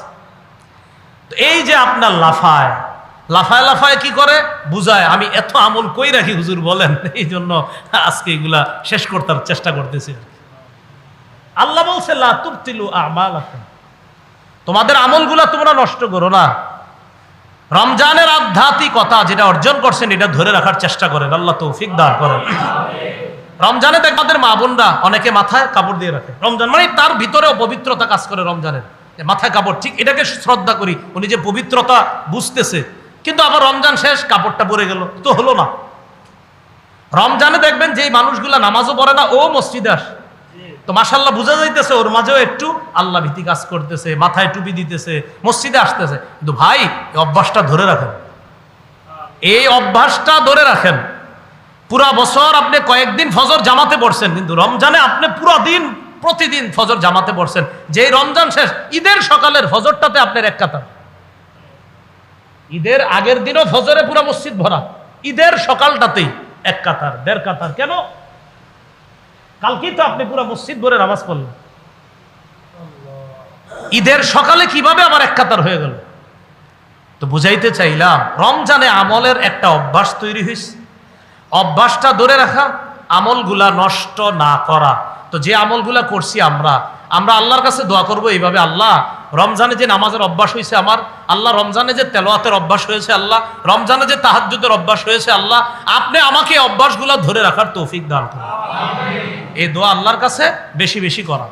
তো এই যে আপনার লাফায় লাফায় লাফায় কি করে বুঝায়, আমি এত আমল কই রাখি হুজুর বলেন, এই জন্য আজকে এগুলা শেষ করতে চেষ্টা করতেছি। আল্লাহ বলছে লা তুবতিলু আমালাকুম, তোমাদের আমলগুলা তোমরা নষ্ট করো না। রমজানের আধ্যাত্মিকতা যেটা অর্জন করছেন এটা ধরে রাখার চেষ্টা করেন, আল্লাহ তৌফিক দান করেন। রমজানে দেখ আমাদের মা বোনরা অনেকে মাথায় কাপড় দিয়ে রাখে, রমজান মানে তার ভিতরেও পবিত্রতা কাজ করে। রমজানের মাথায় কাপড়, ঠিক এটাকে শ্রদ্ধা করি, উনি যে পবিত্রতা বুঝতেছে। কিন্তু আবার রমজান শেষ, কাপড়টা পরে গেল, তো হলো না। রমজানে দেখবেন যে মানুষগুলা নামাজও পড়ে না, ও মসজিদে আসে, তো মাশাআল্লাহ বোঝা যাইতেছে ওর মাঝেও একটু আল্লাহ ভীতি কাজ করতেছে, মাথায় টুপি দিতেছে, মসজিদে আসতেছে। কিন্তু ভাই এই অভ্যাসটা ধরে রাখেন, এই অভ্যাসটা ধরে রাখেন। পুরা বছর আপনি কয়েকদিন ফজর জামাতে পড়ছেন, কিন্তু রমজানে আপনি পুরো দিন প্রতিদিন ফজর জামাতে পড়ছেন। যেই রমজান শেষ, ঈদের সকালের ফজরটাতে আপনার 1 কাতার, ঈদের আগের দিনও ফজরে পুরো মসজিদ ভরা, ঈদের সকালটাতেই 1 কাতার 1.5 কাতার। কেন? কালকেই তো আপনি পুরো মসজিদ ভরে নামাজ পড়লেন, ঈদের সকালে কিভাবে আবার 1 কাতার হয়ে গেল? তো বুঝাইতে চাইলাম রমজানে আমলের একটা অভ্যাস তৈরি হয়েছে, অভ্যাসটা ধরে রাখা, আমলগুলা নষ্ট না করা। তো যে আমলগুলা করছি আমরা আল্লাহর কাছে দোয়া করব এইভাবে, আল্লাহ রমজানে যে নামাজের অভ্যাস হয়েছে আমার, আল্লাহ রমজানে যে তেলাওয়াতের অভ্যাস হয়েছে, আল্লাহ রমজানে যে তাহাজ্জুদের অভ্যাস হয়েছে, আল্লাহ আপনি আমাকে অভ্যাসগুলা ধরে রাখার তৌফিক দান করুন। এই দোয়া আল্লাহর কাছে বেশি বেশি করা।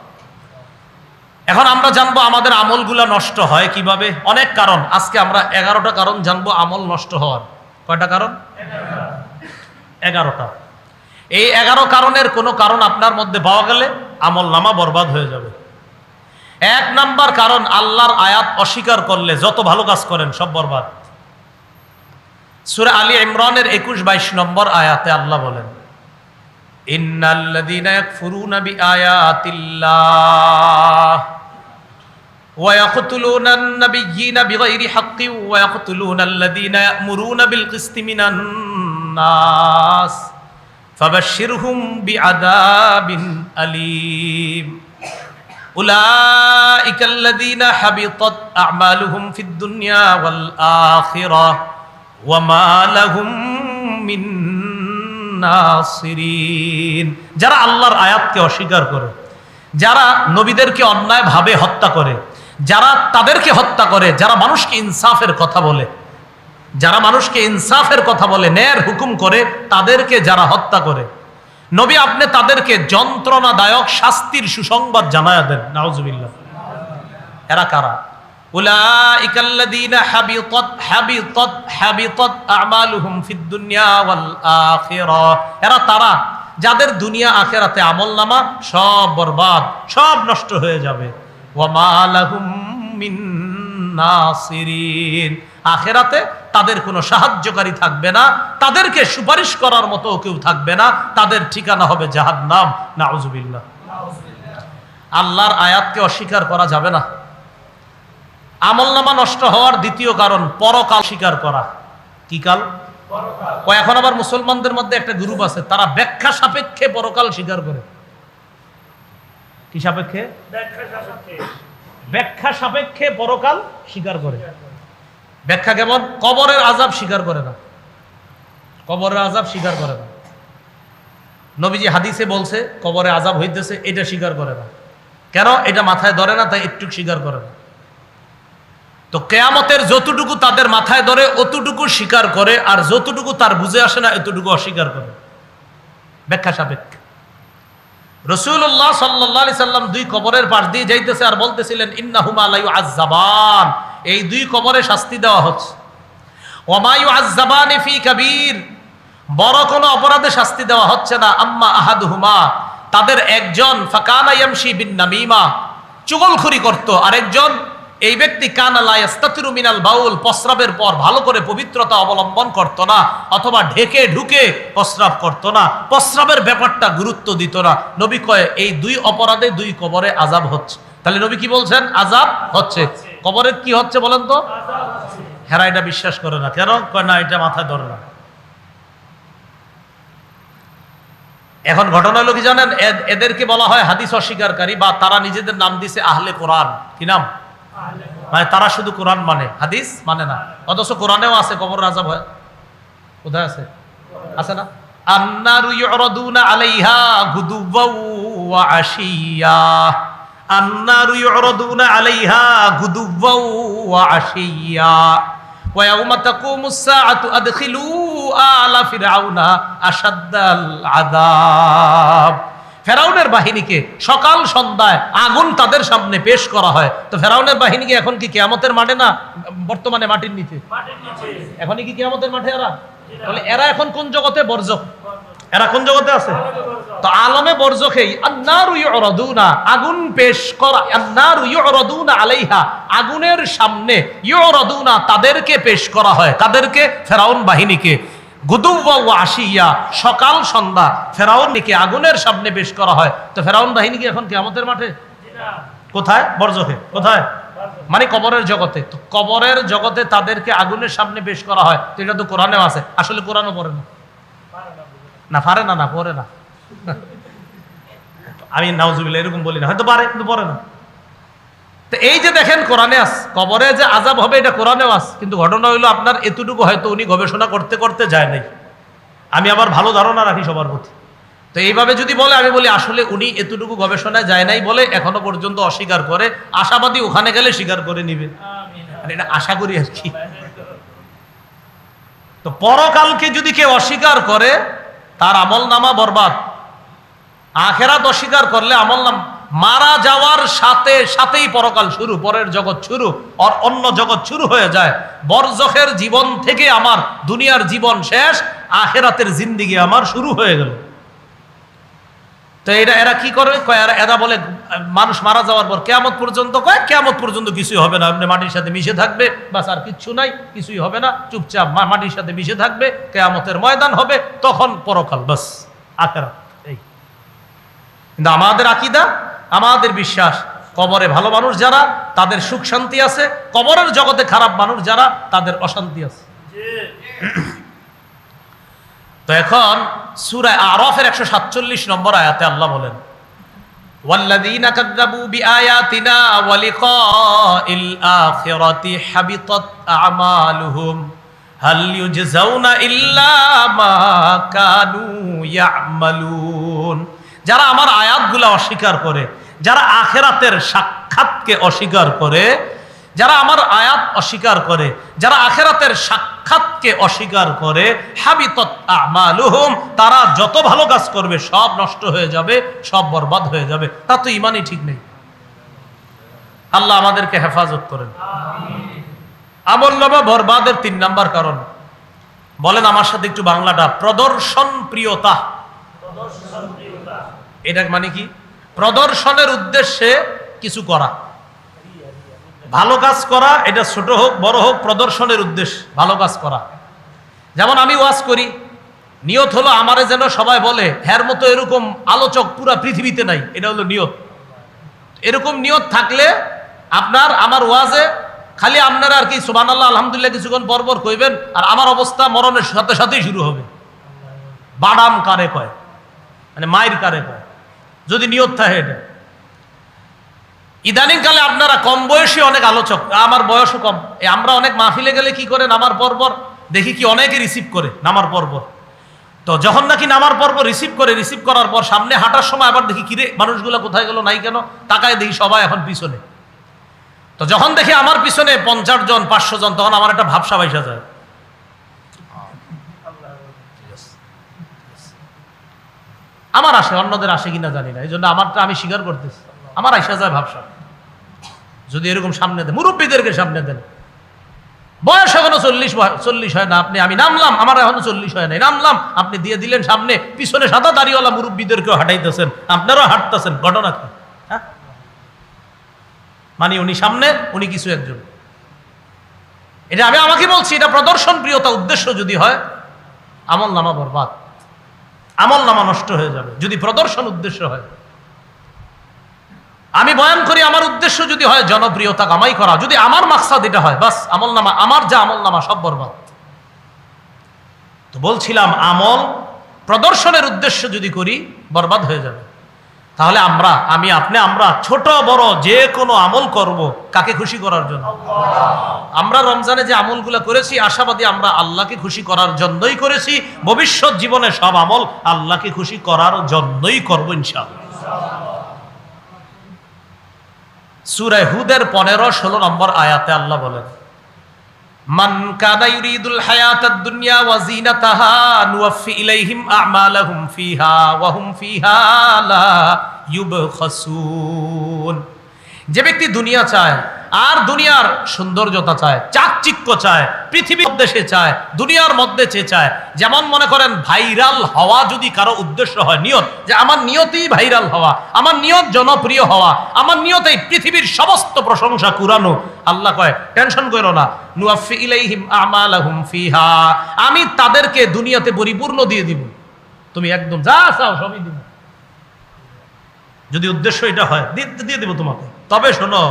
এখন আমরা জানবো আমাদের আমলগুলা নষ্ট হয় কিভাবে। অনেক কারণ, আজকে আমরা 11টা কারণ জানবো আমল নষ্ট হওয়ার। কয়টা কারণ? 11টা। এই 11 কারণের কোনো কারণ আপনার মধ্যে পাওয়া গেলে আমল নামা বরবাদ হয়ে যাবে। 1 নাম্বার কারণ, আল্লাহর আয়াত অস্বীকার করলে যত ভালো কাজ করেন সব বরবাদ। সূরা আলী ইমরানের 21-22 নম্বর আয়াতে আল্লাহ বলেন, ইন্নাল্লাযীনা ইয়াকফুরুনা বিআয়াতিল্লাহ ওয়া ইয়াকতুলুনান নাবিয়্যিনা বিগাইরি হাক্কিন ওয়া ইয়াকতুলুনাল্লাযীনা ইয়া'মুরুনা বিল কিসতি মিনান নাস ফাবাশশিরহুম বিআযাবিন আলীম উলাইকাল্লাযীনা হাবিতাত আ'মালুহুম ফিদ দুনিয়া ওয়াল আখিরাহ ওয়া মা লাহুম মিন নাসিরিন। যারা আল্লাহর আয়াতকে অস্বীকার করে, যারা নবীদেরকে অন্যায়ভাবে হত্যা করে, যারা তাদেরকে হত্যা করে, যারা মানুষকে ইনসাফের কথা বলে, যারা মানুষকে ইনসাফের কথা বলে, ন্যায়ের হুকুম করে, তাদেরকে যারা হত্যা করে, নবী আপনি তাদেরকে যন্ত্রণাদায়ক শাস্তির সুসংবাদ জানায়া দেন। নাউজুবিল্লাহ। এরা কারা? উলাইকাল্লাযীনা হাবিতাত আ'মালুহুম ফিদ দুনিয়া ওয়াল আখিরাহ। এরা তারা যাদের দুনিয়া আখেরাতে আমলনামা সব বরবাদ, সব নষ্ট হয়ে যাবে। ওয়া মা লাহুম মিন নাসিরিন, আখেরাতে তাদের কোনো সাহায্যকারী থাকবে না, তাদেরকে সুপারিশ করার মতো কেউ থাকবে না, তাদের ঠিকানা হবে জাহান্নাম। নাউজুবিল্লাহ। আল্লাহর আয়াতকে অস্বীকার করা যাবে না। আমলনামা নষ্ট হওয়ার দ্বিতীয় কারণ পরকাল স্বীকার করা। কি কাল? ও এখন আবার মুসলমানদের মধ্যে একটা গ্রুপ আছে, তারা ব্যাখ্যা সাপেক্ষে পরকাল স্বীকার করে। কি সাপেক্ষে? ব্যাখ্যা সাপেক্ষে পরকাল স্বীকার করে। ব্যাখ্যা কেমন? কবরের আযাব স্বীকার করে না, কবরের আযাব স্বীকার করে না। নবীজি হাদিসে বলছে কবরে আযাব হইতেছে, এটা স্বীকার করে না। কেন? এটা মাথায় ধরে না, তাই একটু স্বীকার করে না। তো কিয়ামতের যতটুকু তাদের মাথায় ধরে অতটুকু স্বীকার করে, আর যতটুকু তার বুঝে আসে না এতটুকু অস্বীকার করে। ব্যাখ্যা সাপেক্ষে। রাসূলুল্লাহ সাল্লাল্লাহু আলাইহি সাল্লাম দুই কবরের পাশ দিয়ে যাইতেছে আর বলতেছিলেন ইন্নাহুমা লা ইউআযযাবান, এই দুই কবরে শাস্তি দেওয়া হচ্ছে। ওয়া মা ইউআযযাবানি ফি কাবীর, বড় কোনো অপরাধে শাস্তি দেওয়া হচ্ছে না। আম্মা আহাদুহুমা, তাদের একজন ফাকানা ইয়ামশি বিন নামিমা, চুগলখড়ি করত, আরেকজন এই ব্যক্তি কানা লা ইস্তাতিরু মিনাল বাউল, প্রস্রাবের পর ভালো করে পবিত্রতা অবলম্বন করত না, অথবা ঢেকে ঢুকে প্রস্রাব করত না, প্রস্রাবের ব্যাপারটা গুরুত্ব দিত না। নবী কয় এই দুই অপরাধে দুই কবরে আযাব হচ্ছে। তাহলে নবী কি বলছেন? আযাব হচ্ছে। কবরের কি হচ্ছে বলেন তো? হেরা এটা বিশ্বাস করে না। কেন? কয় না, এটা মাথায় ধরে না। এখন ঘটনা হলো কি জানেন, এদেরকে বলা হয় হাদিস অস্বীকারী, বা তারা নিজেদের নাম দিছে আহলে কোরআন। কি নাম? মানে তারা শুধু কোরআন মানে, হাদিস মানে না। অথচ কোরআনেও আছে কবর আযাব হয়। কোথায় আছে? আছে না? আন্নারু ইউরাদুনা আলাইহা গুদুওয়া ওয়া আশিয়া, আন্নারু ইউরাদুনা আলাইহা গুদুওয়া ওয়া আশিয়া ওয়া ইয়াউমা তাকুমুস সাআতু আদখিলু আলা ফিরআউনা আশাদ্দাল আযাব। ফেরাউনের বাহিনীকে সকাল সন্ধ্যায় আগুন তাদের সামনে পেশ করা হয়। তো ফেরাউনের বাহিনীকে এখন কি কিয়ামতের মাঠে না বর্তমানে মাটির নিচে? এখনই কি কিয়ামতের মাঠে এরা? তাহলে এরা এখন কোন জগতে? বরজখ। এরা কোন জগতে আছে? তো আলমে বরজখেই আন্নারু ইউরাদুনা, আগুন পেশ করা, আন্নারু ইউরাদুনা আলাইহা, আগুনের সামনে, ইউরাদুনা তাদেরকে পেশ করা হয়। কাদেরকে? ফেরাউন বাহিনীকে। গুদুওয়া ওয়া আশিয়া, সকাল সন্ধ্যা ফেরাউনকে আগুনের সামনে পেশ করা হয়। তো ফেরাউন বাহিনী কি এখন কিয়ামতের মাঠে? কোথায়? বরজখে। কোথায়? মানে কবরের জগতে। তো কবরের জগতে তাদেরকে আগুনের সামনে পেশ করা হয়। তো এটা তো কোরআনেও আছে। আসলে কোরআনও পড়ে না, না পারে না, না পড়ে না। আমি নাউজুবিল্লাহ এরকম বলি না, হয়তো পারে কিন্তু পড়ে না। তো এই যে দেখেন কোরআনে আছে কবরে যে আযাব হবে, এটা কোরআনেও আছে। কিন্তু ঘটনা হইলো আপনার এতটুকু হয়তো উনি গবেষণা করতে করতে যায় নাই। আমি আবার ভালো ধারণা রাখি সবার প্রতি। তো এইভাবে যদি বলে, আমি বলি আসলে উনি এতটুকু গবেষণায় যায় নাই বলে এখনো পর্যন্ত অস্বীকার করে। আশাবাদী ওখানে গেলে স্বীকার করে নিবে, এটা আশা করি আর কি। তো পরকালকে যদি কেউ অস্বীকার করে তার আমলনামা বরবাদ। আখেরাত অস্বীকার করলে আমলনামা, মারা যাওয়ার সাথে সাথেই পরকাল শুরু, পরের জগৎ শুরু, আর অন্য জগৎ শুরু হয়ে যায়। বরজখের জীবন থেকে আমার দুনিয়ার জীবন শেষ, আখেরাতের জিন্দেগি আমার শুরু হয়ে গেল। তো এরা কি করে? এরা বলে মানুষ মারা যাওয়ার পর কিয়ামত পর্যন্ত, কিয়ামত পর্যন্ত কিছুই হবে না, আপনি মাটির সাথে মিশে থাকবে, বাস আর কিচ্ছু নাই, কিছুই হবে না, চুপচাপ মাটির সাথে মিশে থাকবে, কিয়ামতের ময়দান হবে, তখন পরকাল, বাস আখেরাত। এই কিন্তু আমাদের আকীদা, আমাদের বিশ্বাস, কবরে ভালো মানুষ যারা তাদের সুখ শান্তি আছে, কবরের জগতে খারাপ মানুষ যারা তাদের অশান্তি আছে। তো এখন সূরা আরাফের 147 নম্বর আয়াতে আল্লাহ বলেন, ওয়াল্লাযীনা কাযযাবু বিআয়াতিনা ওয়া লিকাইল আখিরাতি হাবিতাত আমালুহুম হাল ইউজজাউনা ইল্লা মা কানু ইয়ামালুন। যারা আমার আয়াতগুলো অস্বীকার করে, যারা আখিরাতের সাক্ষাৎকে অস্বীকার করে, যারা আমার আয়াত অস্বীকার করে, যারা আখিরাতের সাক্ষাৎকে অস্বীকার করে, হাবিতাত আমালুহুম, তারা যত ভালো কাজ করবে সব নষ্ট হয়ে যাবে, সব বরবাদ হয়ে যাবে। তা তো ঈমানই ঠিক নেই। আল্লাহ আমাদেরকে হেফাজত করেন। আমলনামা বরবাদের 3 নাম্বার কারণ, বলেন আমার সাথে একটু বাংলাটা, প্রদর্শন প্রিয়তা। এটা মানে কি? প্রদর্শনের উদ্দেশ্যে কিছু করা, ভালো কাজ করা, এটা ছোট হোক বড় হোক, প্রদর্শনের উদ্দেশ্যে ভালো কাজ করা। যেমন আমি ওয়াজ করি, নিয়ত হলো আমারে যেন সবাই বলে হ্যার মতো এরকম আলোচক পুরা পৃথিবীতে নাই, এটা হলো নিয়ত। এরকম নিয়ত থাকলে আপনার আমার ওয়াজে খালি আপনারা আর কি সুবহানাল্লাহ আলহামদুলিল্লাহ কিছুক্ষণ পরপর কইবেন, আর আমার অবস্থা মরণের সাথে সাথেই শুরু হবে। বাদাম কারে কয়, মানে মায়ের কারে কয়, যদি নিয়ত থাকে এটা। ইদানিং কালে আপনারা কম বয়সী অনেক আলোচক, আমার বয়সও কম, আমরা অনেক মাহফিলে গেলে কি করে নামার পরপর দেখি কি অনেকে রিসিভ করে নামার পরপর। তো যখন নাকি নামার পরপর রিসিভ করে, রিসিভ করার পর সামনে হাঁটার সময় আবার দেখি কিরে মানুষগুলো কোথায় গেল, নাই কেন, তাকায় দেখি সবাই এখন পিছনে। তো যখন দেখি আমার পিছনে 50 জন 500 জন, তখন আমার একটা ভাবসা বাইসা যায়। আমার আসে, অন্যদের আসে কিনা জানি না, এই জন্য আমারটা আমি স্বীকার করতেছি, আমার আইসা যায় ভাবসা। যদি এরকম সামনে দেন, মুরব্বীদেরকে সামনে দেন, বয়স এখনো 40 হয় না, আমি নামলাম, আমার এখনো 40 হয় নাই, নামলাম, আপনি দিয়ে দিলেন সামনে, পিছনে সাদা দাড়িওয়ালা মুরব্বীদেরকেও হাঁটাইতেছেন, আপনারাও হাঁটতেছেন, ঘটনা কি? হ্যাঁ, মানে উনি সামনে, উনি কিছু একজন। এটা আমি আমাকে বলছি, এটা প্রদর্শন প্রিয়তা উদ্দেশ্য যদি হয়, আমল নামা বরবাদ, আমল নামা নষ্ট হয়ে যাবে যদি প্রদর্শন উদ্দেশ্য হয়। আমি বয়ান করি আমার উদ্দেশ্য যদি হয় জনপ্রিয়তা কামাই করা, যদি আমার মাকসাদ এটা হয়, বাস আমল নামা, আমার যা আমল নামা সব বরবাদ। তো বলছিলাম আমল প্রদর্শনের উদ্দেশ্য যদি করি বরবাদ হয়ে যাবে। তাহলে আমরা ছোট বড় যে কোনো আমল করব কাকে খুশি করার জন্য? আমরা রমজানে যে আমলগুলো করেছি আশাবাদী আমরা আল্লাহকে খুশি করার জন্যই করেছি, ভবিষ্যৎ জীবনে সব আমল আল্লাহকে খুশি করার জন্যই করব ইনশাআল্লাহ। সূরা হুদের 15-16 নম্বর আয়াতে আল্লাহ বলেন, মান কানা ইউরিদুল হায়াতাদ দুনিয়া ওয়া যিনাতাহা নুওয়াফি ইলাইহিম আমালাহুম ফিহা ওয়া হুম ফিহা লা ইউবখাসুন। যে ব্যক্তি দুনিয়া চায় আর দুনিয়ার সৌন্দর্যতা চায়, চাকচিক্য চায়, পৃথিবীর মধ্যে সে চায়, দুনিয়ার মধ্যে সে চায়, যেমন মনে করেন ভাইরাল হওয়া যদি কারো উদ্দেশ্য হয়, নিয়ত যে আমার নিয়তেই ভাইরাল হওয়া, আমার নিয়ত জনপ্রিয় হওয়া, আমার নিয়তেই পৃথিবীর সমস্ত প্রশংসা কুরানো, আল্লাহ কয় টেনশন করো না, নুওয়াফি ইলাইহিম আমালাহুম ফিহা, আমি তাদেরকে দুনিয়াতে পরিপূর্ণ দিয়ে দিব, তুমি একদম যা চাও সবই দিব। যদি উদ্দেশ্য এটা হয় দিয়ে দিব তোমাকে। তবে শোনো,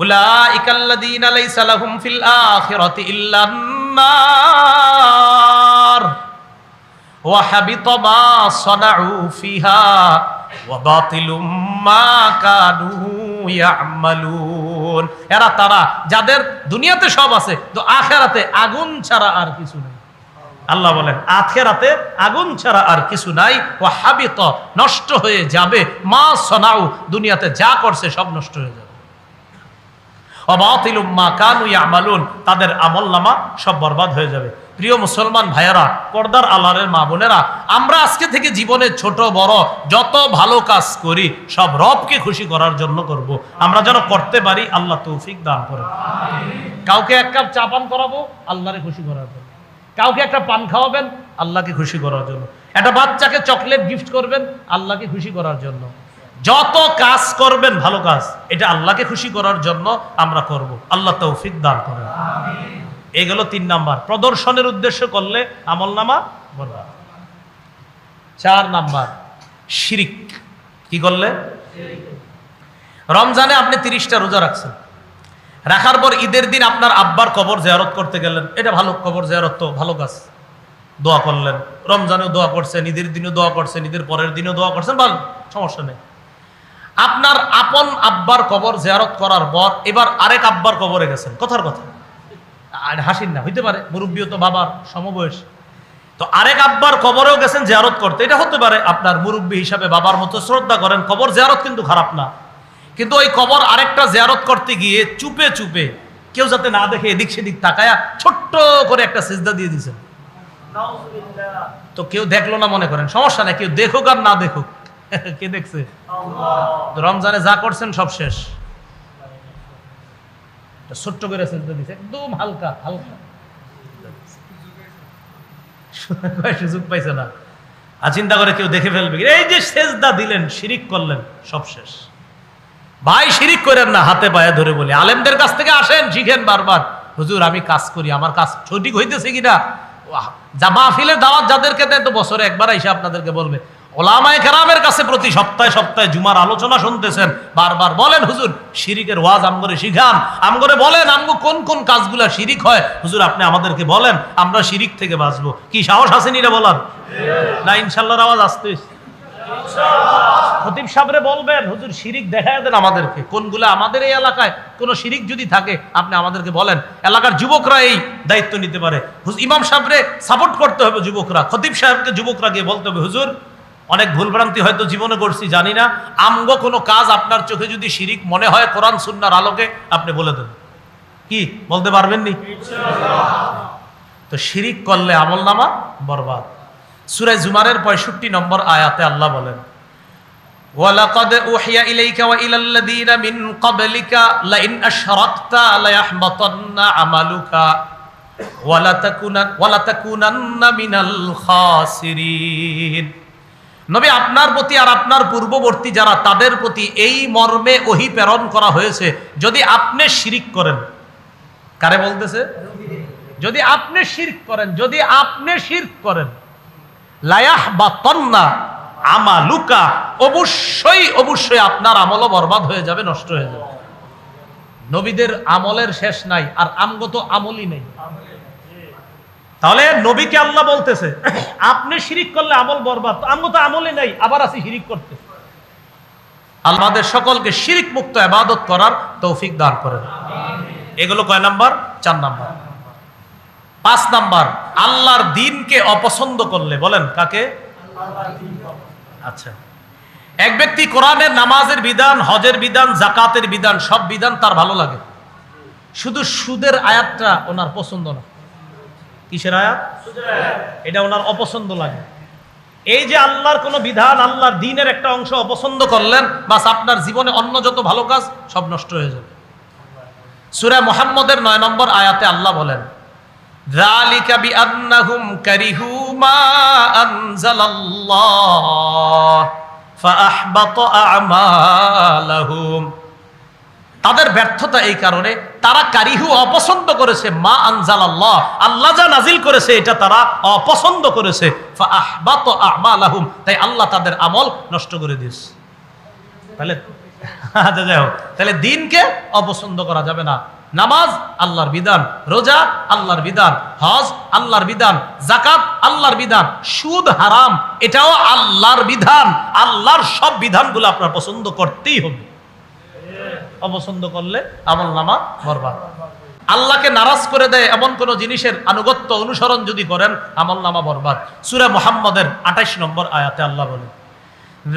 উলাইকাল্লাযীনা লাইসা লাহুম ফিল আখিরাতি ইল্লান নার ওয়া হাবিতা মা সানাউ ফিহা ওয়া বাতিলুম মা কানু ইয়ামালুন। এরা তারা যাদের দুনিয়াতে সব আছে তো আখিরাতে আগুন ছাড়া আর কিছু নেই। আল্লাহ বলেন আখিরাতে আগুন ছাড়া আর কিছু নাই, ওয়া হাবিতা নষ্ট হয়ে যাবে, মা সানাউ দুনিয়াতে যা করছে সব নষ্ট হয়ে যাবে, ওয়া বাতিলুম মা কানু ইয়ামালুন তাদের আমলনামা সব বরবাদ হয়ে যাবে। প্রিয় মুসলমান ভাইয়েরা, পর্দার আলারের মা বোনেরা, আমরা আজকে থেকে জীবনে ছোট বড় যত ভালো কাজ করি সব রবকে খুশি করার জন্য করব। আমরা যেন করতে পারি, আল্লাহ তৌফিক দান করেন। কাউকে এক কাপ চা পান করাবো আল্লাহরে খুশি করার জন্য, কাউকে একটা পান খাওয়াবেন আল্লাহকে খুশি করার জন্য, একটা বাচ্চাকে চকলেট গিফট করবেন আল্লাহকে খুশি করার জন্য। যত কাজ করবেন ভালো কাজ, এটা আল্লাহকে খুশি করার জন্য আমরা করব। আল্লাহ তৌফিক দান করেন। এগুলো 3 নাম্বার, প্রদর্শনের উদ্দেশ্য করলে আমলনামা বরবাদ। 4 নাম্বার শিরিক। কি করলে? রমজানে আপনি 30টা রোজা রাখছেন, রাখার পর ঈদের দিন আপনার আব্বার কবর জিয়ারত করতে গেলেন, এটা ভালো, কবর জিয়ারত তো ভালো কাজ, দোয়া করলেন, রমজানেও দোয়া করছেন, ঈদের দিনও দোয়া করছেন, ঈদের পরের দিনও দোয়া করছেন, ভালো, সমস্যা নেই। আপনার আপন আব্বার কবর জিয়ারত করার পর এবার আরেক আব্বার কবরে গেছেন, কথার কথা, আর হাসিন না, হইতে পারে মুরব্বীও তো বাবার সমবয়স, তো আরেক আব্বার কবরেও গেছেন জিয়ারত করতে, এটা হতে পারে আপনার মুরব্বী হিসাবে বাবার মতো শ্রদ্ধা করেন, কবর জিয়ারত কিন্তু খারাপ না। কিন্তু ওই কবর আরেকটা জিয়ারত করতে গিয়ে চুপে চুপে কেউ যাতে না দেখে এদিক সেদিক তাকায়া ছোট্ট করে একটা সিজদা দিয়ে দিয়েছেন, তো কেউ দেখলো না মনে করেন, সমস্যা নাই, কেউ দেখুক আর না দেখুক, কে দেখছে? রমজানে যা করছেন সব শেষ। ছোট্ট করে সিজদা দিয়েছে, একদম হালকা হালকা, সুযোগ পাইছে না। আর চিন্তা করে কেউ দেখে ফেলবে, এই যে সেজদা দিলেন, শিরিক করলেন, সব শেষ। ভাই শিরিক করেন না, হাতে পায়ে ধরে বলি, আলেমদের কাছ থেকে আসেন, শিখেন বারবার, হুজুর আমি কাজ করি, আমার কাজ সঠিক হইতেছে কিনা। যা মাহফিলের দাওয়াত যাদেরকে দেন তো বছরে একবার এসে আপনাদেরকে বলবে। ওলামায়ে কেরামের কাছে প্রতি সপ্তাহে সপ্তাহে জুমার আলোচনা শুনতেছেন, বারবার বলেন হুজুর শিরিকের ওয়াজ আমগরে শিখান, আমগরে বলেন আমগো কোন কোন কাজগুলা শিরিক হয়, হুজুর আপনি আমাদেরকে বলেন, আমরা শিরিক থেকে বাঁচবো। কি সাহস আছে নিরা বলার? না ইনশাআল্লাহর আওয়াজ আসতে খতিব সাহেবরে বলবেন, হুজুর শিরিক দেখায় দেন আমাদেরকে, কোনগুলো আমাদের এই এলাকায় কোন শিরিক যদি থাকে আপনি আমাদেরকে বলেন। এলাকার যুবকরা এই দায়িত্ব নিতে পারে। ইমাম সাহেবরে সাপোর্ট করতে হবে যুবকরা, খতিব সাহেবকে যুবকরা গিয়ে বলতে হবে, হুজুর অনেক ভুলভ্রান্তি হয়তো জীবনে করছি জানি না, আমগো কোনো কাজ আপনার চোখে যদি শিরিক মনে হয় কোরআন সুন্নাহর আলোকে আপনি বলে দেন। কি বলতে পারবেন নি? তো শিরিক করলে আমলনামা বরবাদ। সূরা জুমারের 65 নম্বর আয়াতে আল্লাহ বলেন, ওয়ালাকাদ উহিয়া ইলাইকা ওয়া ইলাল লাযীনা মিন ক্বাবলিকা লাইন আশরাকতা লায়াহবাতান্না আমালুকা ওয়া লাতাকুনান্না মিনাল খাসিরিন। নবী আপনার প্রতি আর আপনার পূর্ববর্তী যারা তাদের প্রতি এই মর্মে ওহী প্রেরণ করা হয়েছে, যদি আপনি শিরিক করেন। কারে বলতেছে? যদি আপনি শিরক করেন, যদি আপনি শিরক করেন, লায়াহবাতান্না আমালুকা, অবশ্যই অবশ্যই আপনার আমলও বরবাদ হয়ে যাবে, নষ্ট হয়ে যাবে। নবীদের আমলের শেষ নাই, আর আমগো তো আমলই নেই। তাহলে নবীকে আল্লাহ বলতেছে আপনি শিরিক করলে আমল বরবাদ, আমগো তো আমলই নাই, আবার আসি শিরিক করতে। আমাদের সকলকে শিরিক মুক্ত ইবাদত করার তৌফিক দান করেন। এগুলো কয় নাম্বার? 4 নাম্বার। 5 নাম্বার, আল্লাহর দ্বীনকে অপছন্দ করলে, বলেন কাকে? আচ্ছা, এক ব্যক্তি কোরআনের নামাজের বিধান, হজের বিধান, যাকাতের বিধান, সব বিধান তার ভালো লাগে, শুধু সুদের আয়াতটা ওনার পছন্দ না। কিসের আয়াত? এটা ওনার অপছন্দ লাগে। এই যে আল্লাহর কোন বিধান, আল্লাহর দ্বীনের একটা অংশ অপছন্দ করলেন, বাস আপনার জীবনে অন্য যত ভালো কাজ সব নষ্ট হয়ে যাবে। সূরা মুহাম্মদের 9 নম্বর আয়াতে আল্লাহ বলেন, যালিকা বিআন্নাহুম কারিহু মা আনজালাল্লাহ ফাআহবাতা আ'মালাহুম। তাদের ব্যর্থতা এই কারণে, তারা কারিহু অপছন্দ করেছে, মা আনজালাল্লাহ আল্লাহ যা নাজিল করেছে এটা তারা অপছন্দ করেছে, ফাআহবাতা আ'মালাহুম তাই আল্লাহ তাদের আমল নষ্ট করে দিয়েছে। তাহলে তাহলে দ্বীনকে অপছন্দ করা যাবে না। নামাজ আল্লাহর বিধান, রোজা আল্লাহর বিধান, হজ আল্লাহর বিধান, যাকাত আল্লাহর বিধান, সুদ হারাম এটাও আল্লাহর বিধান। আল্লাহর সব বিধানগুলো আপনার পছন্দ করতেই হবে, অপছন্দ করলে আমলনামা বরবাদ। আল্লাহকে নারাজ করে দেয় এমন কোন জিনিসের আনুগত্য অনুসরণ যদি করেন, আমলনামা বরবাদ। সূরা মুহাম্মদের 28 নম্বর আয়াতে আল্লাহ বলেন,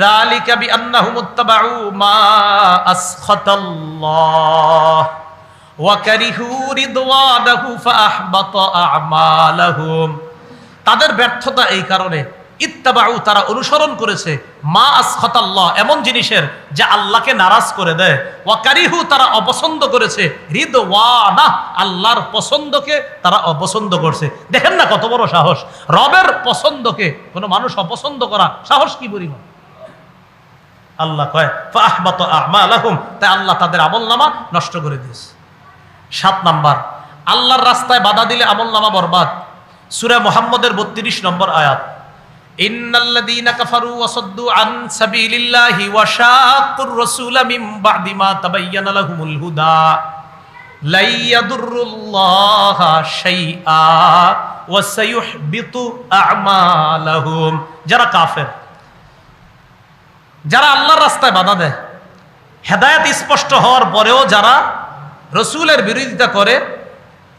যালিকা বিআন্নাহুম ইত্তাবাউ মা আসখাতাল্লাহ ওয়া কারিহু রিদওয়ানাহু ফাআহবাতা আ'মালাহুম। তাদের ব্যর্থতা এই কারণে, ইত্তাবাউ তারা অনুসরণ করেছে, মা আসখাতাল্লাহ এমন জিনিসের যা আল্লাহকে নারাজ করে দেয়, ওয়া কারিহু তারা অপছন্দ করেছে, রিদওয়ানা আল্লাহর পছন্দকে তারা অপছন্দ করছে। দেখেন না কত বড় সাহস, রবের পছন্দকে কোনো মানুষ অপছন্দ করা সাহস কি পরিমাণ। আল্লাহ কয় ফাআহবাতা আ'মালাহুম, তাই আল্লাহ তাদের আমলনামা নষ্ট করে দিয়েছে। 7 নাম্বার, আল্লাহর রাস্তায় বাধা দিলে আমলনামা বরবাদ। সূরা মুহাম্মদের 32 নম্বর আয়াত, ইন্নাল্লাযীনা কাফারু ওয়া সাদ্দু আন সাবিলিল্লাহি ওয়া শাক্কুর রাসূলা মিন বা'দি মা তাবায়্যানা লাহুমুল হুদা লা ইয়াদুররুল্লাহা শাইআ ওয়া সায়ুহবিতু আ'মালাহুম। যারা কাফের, যারা আল্লাহর রাস্তায় বাধা দেয়, হেদায়েত স্পষ্ট হওয়ার পরেও যারা রসুলের বিরোধিতা করে,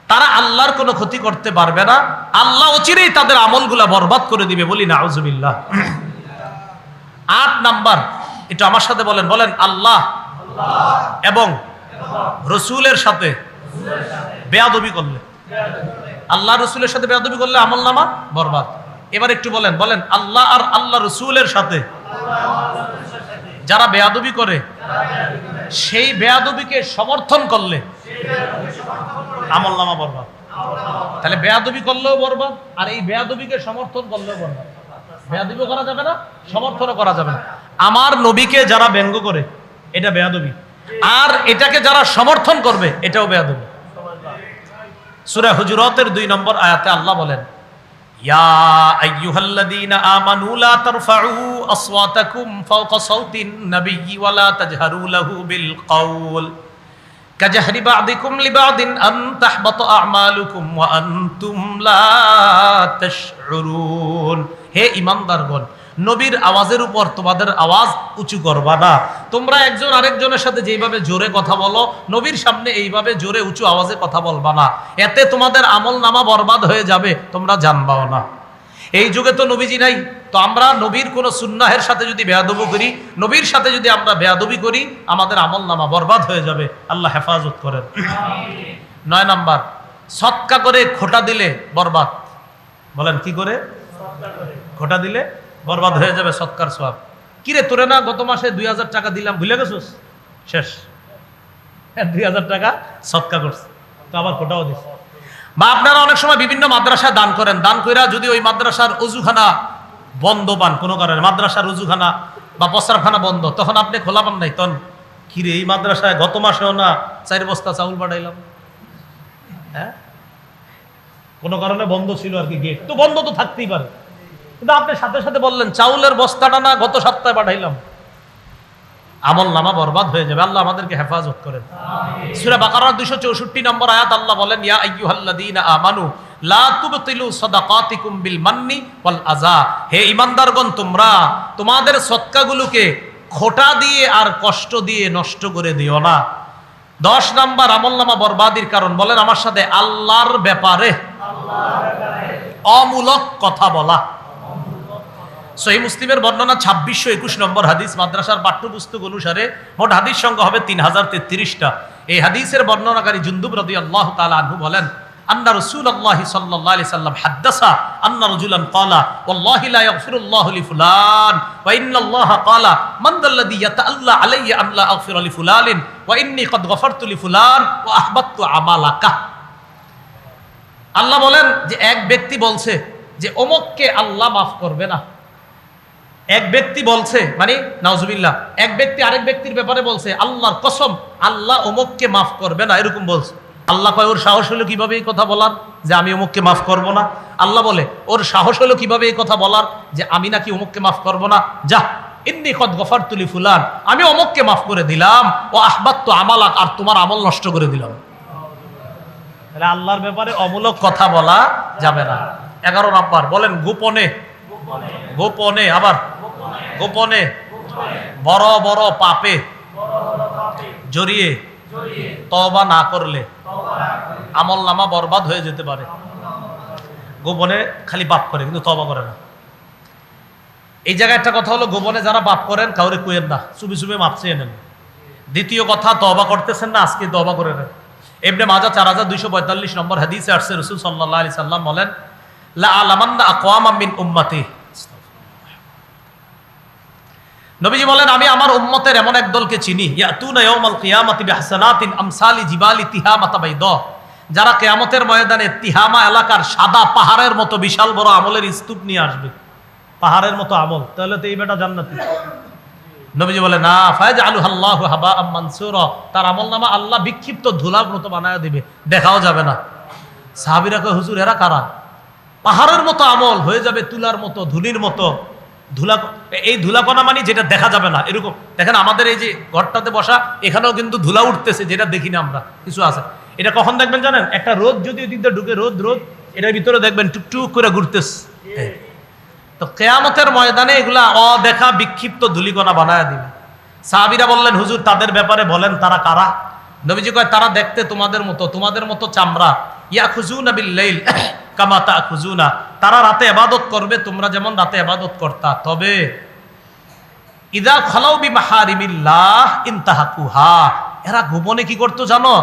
তারা আল্লাহর কোনো ক্ষতি করতে পারবে না, আল্লাহ অচিরেই তাদের আমলগুলা বরবাদ করে দিবে, বলি নাউজুবিল্লাহ। 8 নাম্বার, এটা আমার সাথে বলেন, বলেন আল্লাহ এবং রসুলের সাথে বেয়াদবি করলে, আল্লাহ রসুলের সাথে বেয়াদবি করলে আমলনামা বরবাদ। এবার একটু বলেন, বলেন আল্লাহ আর আল্লাহ রসুলের সাথে যারা বেয়াদবি করে, সেই বেয়াদবিকে সমর্থন করলে আমলনামা বরবাদ। তাহলে বেয়াদবি করলেও বরবাদ, আর এই বেয়াদবিকে সমর্থন করলেও বরবাদ। বেয়াদবি করা যাবে না, সমর্থনও করা যাবে না। আমার নবীকে যারা ব্যঙ্গ করে এটা বেয়াদবি, আর এটাকে যারা সমর্থন করবে এটাও বেয়াদবি। সূরা হুজুরাতের 2 নম্বর আয়াতে আল্লাহ বলেন, ইয়া আইয়ুহাল্লাযীনা আমানু লা তারফাউ আসওয়াতাকুম ফাওকা সাওতিন নাবিয়্যি ওয়া লা তাজহারু লাহু বিল কওল কাজাহরি বা'দিকুম লিবা'দিন আন তাহবাতা আ'মালুকুম ওয়া আনতুম লা তাশউরুন। হে ঈমানদারগণ, নবীর আওয়াজের উপর তোমাদের আওয়াজ উঁচু করবা না। তোমরা একজন আরেকজনের সাথে যেইভাবে জোরে কথা বলো, নবীর সামনে এইভাবে জোরে উঁচু আওয়াজে কথা বলবা না, এতে তোমাদের আমল নামা বরবাদ হয়ে যাবে, তোমরা জানবাও না। এই যুগে তো নবীজি নাই, তো আমরা নবীর কোন সুন্নাহের সাথে যদি বেয়াদবি করি, নবীর সাথে যদি আমরা বেয়াদবি করি, আমাদের আমল নামা বরবাদ হয়ে যাবে। আল্লাহ হেফাজত করেন। 9 নাম্বার, সদকা করে খোটা দিলে বরবাদ। বলেন কি করে? খোটা দিলে বরবাদ হয়ে যাবে সৎকার সওয়াব। কিরে তোরে না গত মাসে 2000 টাকা দিলাম, ভুলে গেছিস? শেষ, 2000 টাকা সৎকা করছে, তো আবার খোটাও দিস। বা আপনারা অনেক সময় বিভিন্ন মাদ্রাসায় দান করেন, দান কইরা যদি ওই মাদ্রাসার ওযুখানা বন্ধ পান কোনো কারণে, মাদ্রাসার ওযুখানা বা প্রস্রাবখানা বন্ধ, তখন আপনি খোলা পান নাই, তখন কিরে এই মাদ্রাসায় গত মাসেও না 4 বস্তা চাউল পাঠাইলাম, হ্যাঁ কোনো কারণে বন্ধ ছিল আর কি, গেট তো বন্ধ তো থাকতেই পারে, কিন্তু আপনি সাথে সাথে বললেন চাউলের বস্তাটা না গত সপ্তাহে পাঠাইলাম, আমল নামা বরবাদ হয়ে যাবে। আল্লাহ আমাদেরকে হেফাজত করেন। সূরা বাকারার 264 নম্বর আয়াত আল্লাহ বলেন, ইয়া আইয়ুহাল্লাযীনা আমানু লা তুবতিলু সাদাকাতিকুম বিল মান্নি ওয়াল আযা। হে ঈমানদারগণ, তোমরা তোমাদের সদকাগুলোকে খোটা দিয়ে আর কষ্ট দিয়ে নষ্ট করে দিও না। 10 নাম্বার আমল নামা বরবাদির কারণ, বলেন আমার সাথে, আল্লাহর ব্যাপারে অমূলক কথা বলা। সহিহ মুসলিমের বর্ণনা 2621 নম্বর হাদিস, মাদ্রাসার পাঠ্যপুস্তক অনুসারে মোট হাদিস সংখ্যা হবে 3033টা। এই হাদিসের বর্ণনাকারী জুনদুব রাদিয়াল্লাহু তাআলা আনহু বলেন, আন্না রাসূলুল্লাহ সাল্লাল্লাহু আলাইহি সাল্লাম হাদাসা আন্না রাজুলান ক্বালা ওয়াল্লাহি লা ইয়াগফিরুল্লাহু লিফুলান ওয়া ইন্নাল্লাহা ক্বালা মান যাল্লাযী ইয়াতাআল্লা আলাইয়া আন লা আগফিরা লিফুলানিন ওয়া ইন্নী ক্বাদ গফারতু লিফুলান ওয়া আহবাততু আমালাকা। আল্লাহ বলেন যে এক ব্যক্তি বলছে যে অমুককে আল্লাহ মাফ করবে না। এক ব্যক্তি বলছে, মানে নাউজুবিল্লাহ, এক ব্যক্তি আরেক ব্যক্তির ব্যাপারে বলছে আল্লাহর কসম আল্লাহ অমুককে মাফ করবে না, এরকম বলছে। আল্লাহ কয় ওর সাহস হলো কিভাবে এই কথা বলার যে আমি অমুককে মাফ করব না? আল্লাহ বলে ওর সাহস হলো কিভাবে এই কথা বলার যে আমি নাকি অমুককে মাফ করব না? যা, ইন্নী কদ গফারতু লিফুলান, আমি অমুককে মাফ করে দিলাম, ও আহবাততু আমালাক, আর তোমার আমল নষ্ট করে দিলাম। তাহলে আল্লাহর ব্যাপারে অমূলক কথা বলা যাবে না। 11 নাম্বার, বলেন গোপনে, গোপনে, আবার গোপনে বড় বড় পাপে জড়িয়ে তওবা না করলে আমল নামা বরবাদ হয়ে যেতে পারে। গোপনে খালি পাপ করে কিন্তু তওবা করে না। এই জায়গায় একটা কথা হলো, গোপনে যারা পাপ করেন কাউরে কইেন না, চুপি চুপি মাপ চেয়ে নেন। দ্বিতীয় কথা, তওবা করতেছেন না, আজকে তওবা করে নেন। ইবনে মাজাহ 4245 নম্বর হাদিসে আসছে, রাসূল সাল্লাল্লাহু আলাইহি সাল্লাম বলেন, লা আলামান্না আকওয়ামান মিন উম্মতি। নবীজি বলেন, আমি আমার উম্মতের এমন এক দলকে চিনি, ইয়াতুনা ইয়াউমাল কিয়ামাতি বিহাসানাতিন আমসালি জিবালি তিহামাতা বাইদা, যারা কিয়ামতের ময়দানে তিহামা এলাকার সাদা পাহাড়ের মতো বিশাল বড় আমলের স্তূপ নিয়ে আসবে। পাহাড়ের মতো আমল, তাহলে তো এই বেটা জান্নাতি। নবীজি বলে না, ফায়াজআলুহাল্লাহু হাবাআম মানসুরা, তার আমলনামা আল্লাহ বিক্ষিপ্ত ধুলার মতো বানায় দিবে, দেখাও যাবে না। সাহাবীরা কয়, হুজুর এরা কারা? পাহাড়ের মতো আমল হয়ে যাবে তুলার মতো, ধুলির মতো। ধুলা, এই ধুলাকণা মানে যেটা দেখা যাবে না, এরকম। দেখেন আমাদের এই যে ঘরটাতে বসা, এখানেও কিন্তু ধুলা উঠতেছে, যেটা দেখি না আমরা, কিছু আছে। এটা কখন দেখবেন জানেন? একটা রোদ যদি ওই দিক দিয়ে ঢুকে, রোদ এটার ভিতরে দেখবেন টুকটুক করে ঘুরতেছে। তো কিয়ামতের ময়দানে এগুলা অদেখা বিক্ষিপ্ত ধুলিকণা বানায় দিবে। সাহাবীরা বললেন, হুজুর তাদের ব্যাপারে বলেন, তারা কারা? নবীজি কয়, তারা দেখতে তোমাদের মতো চামড়া। ইয়াখুজুনা বিল-লাইল কামা তাখুজুনা, তারা রাতে ইবাদত করবে তোমরা যেমন রাতে ইবাদত করতা, তবে ইযা খালাউ বিমাহারিমিল্লাহ ইনতাহাকুহা, এরা গোপনে কি করতো জানো?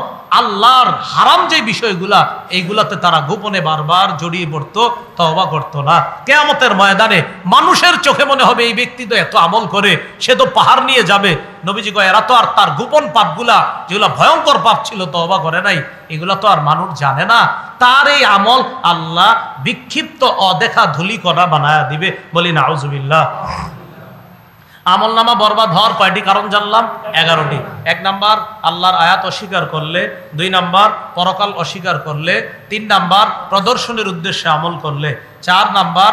আল্লাহর হারাম যে বিষয়গুলা, এইগুলাতে তারা গোপনে বারবার জড়িয়ে পড়তো, তওবা করতো না। কিয়ামতের ময়দানে মানুষের চোখে মনে হবে এই ব্যক্তি তো এত আমল করে, সে তো পাহাড় নিয়ে যাবে। নবীজি কয় এরা তো আর তার গোপন পাপগুলা, যেগুলা ভয়ঙ্কর পাপ ছিল, তওবা করে নাই, এগুলা তো আর মানুষ জানে না। তার এই আমল আল্লাহ বিক্ষিপ্ত অদেখা ধূলিকণা বানায়া দিবে। বলি নাউজুবিল্লাহ। আমল নামা বরবাদ হওয়ার কয়টি কারণ জানলাম? 11টি। 1 নাম্বার আল্লাহর আয়াত অস্বীকার করলে, 2 নাম্বার পরকাল অস্বীকার করলে, 3 নাম্বার প্রদর্শনের উদ্দেশ্যে আমল করলে, 4 নাম্বার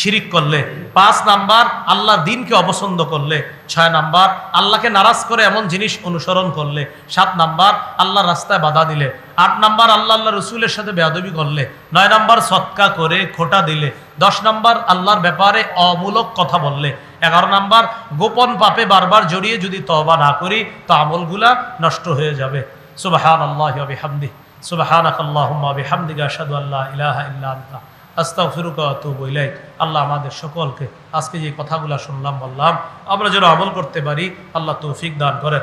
শিরিক করলে, 5 নাম্বার আল্লাহর দ্বীনকে অপছন্দ করলে, 6 নাম্বার আল্লাহকে নারাজ করে এমন জিনিস অনুসরণ করলে, 7 নাম্বার আল্লাহর রাস্তায় বাধা দিলে, 8 নাম্বার আল্লাহ রসুলের সাথে বেয়াদবি করলে, 9 নাম্বার সৎকা করে খোটা দিলে, 10 নাম্বার আল্লাহর ব্যাপারে অমূলক কথা বললে, 11 নাম্বার গোপন পাপে বারবার জড়িয়ে যদি তওবা না করি তো আমলগুলা নষ্ট হয়ে যাবে। সুবহানাল্লাহি ওয়া বিহামদিহি, সুবহানাকাল্লাহুম্মা ওয়া বিহামদিকা আশহাদু আল্লা ইলাহা ইল্লা আনতা আস্তাগফিরুকা ওয়া আতুবু ইলাইক। আল্লাহ আমাদের সকলকে আজকে যে কথাগুলো শুনলাম বললাম আমরা যেন আমল করতে পারি, আল্লাহ তৌফিক দান করেন।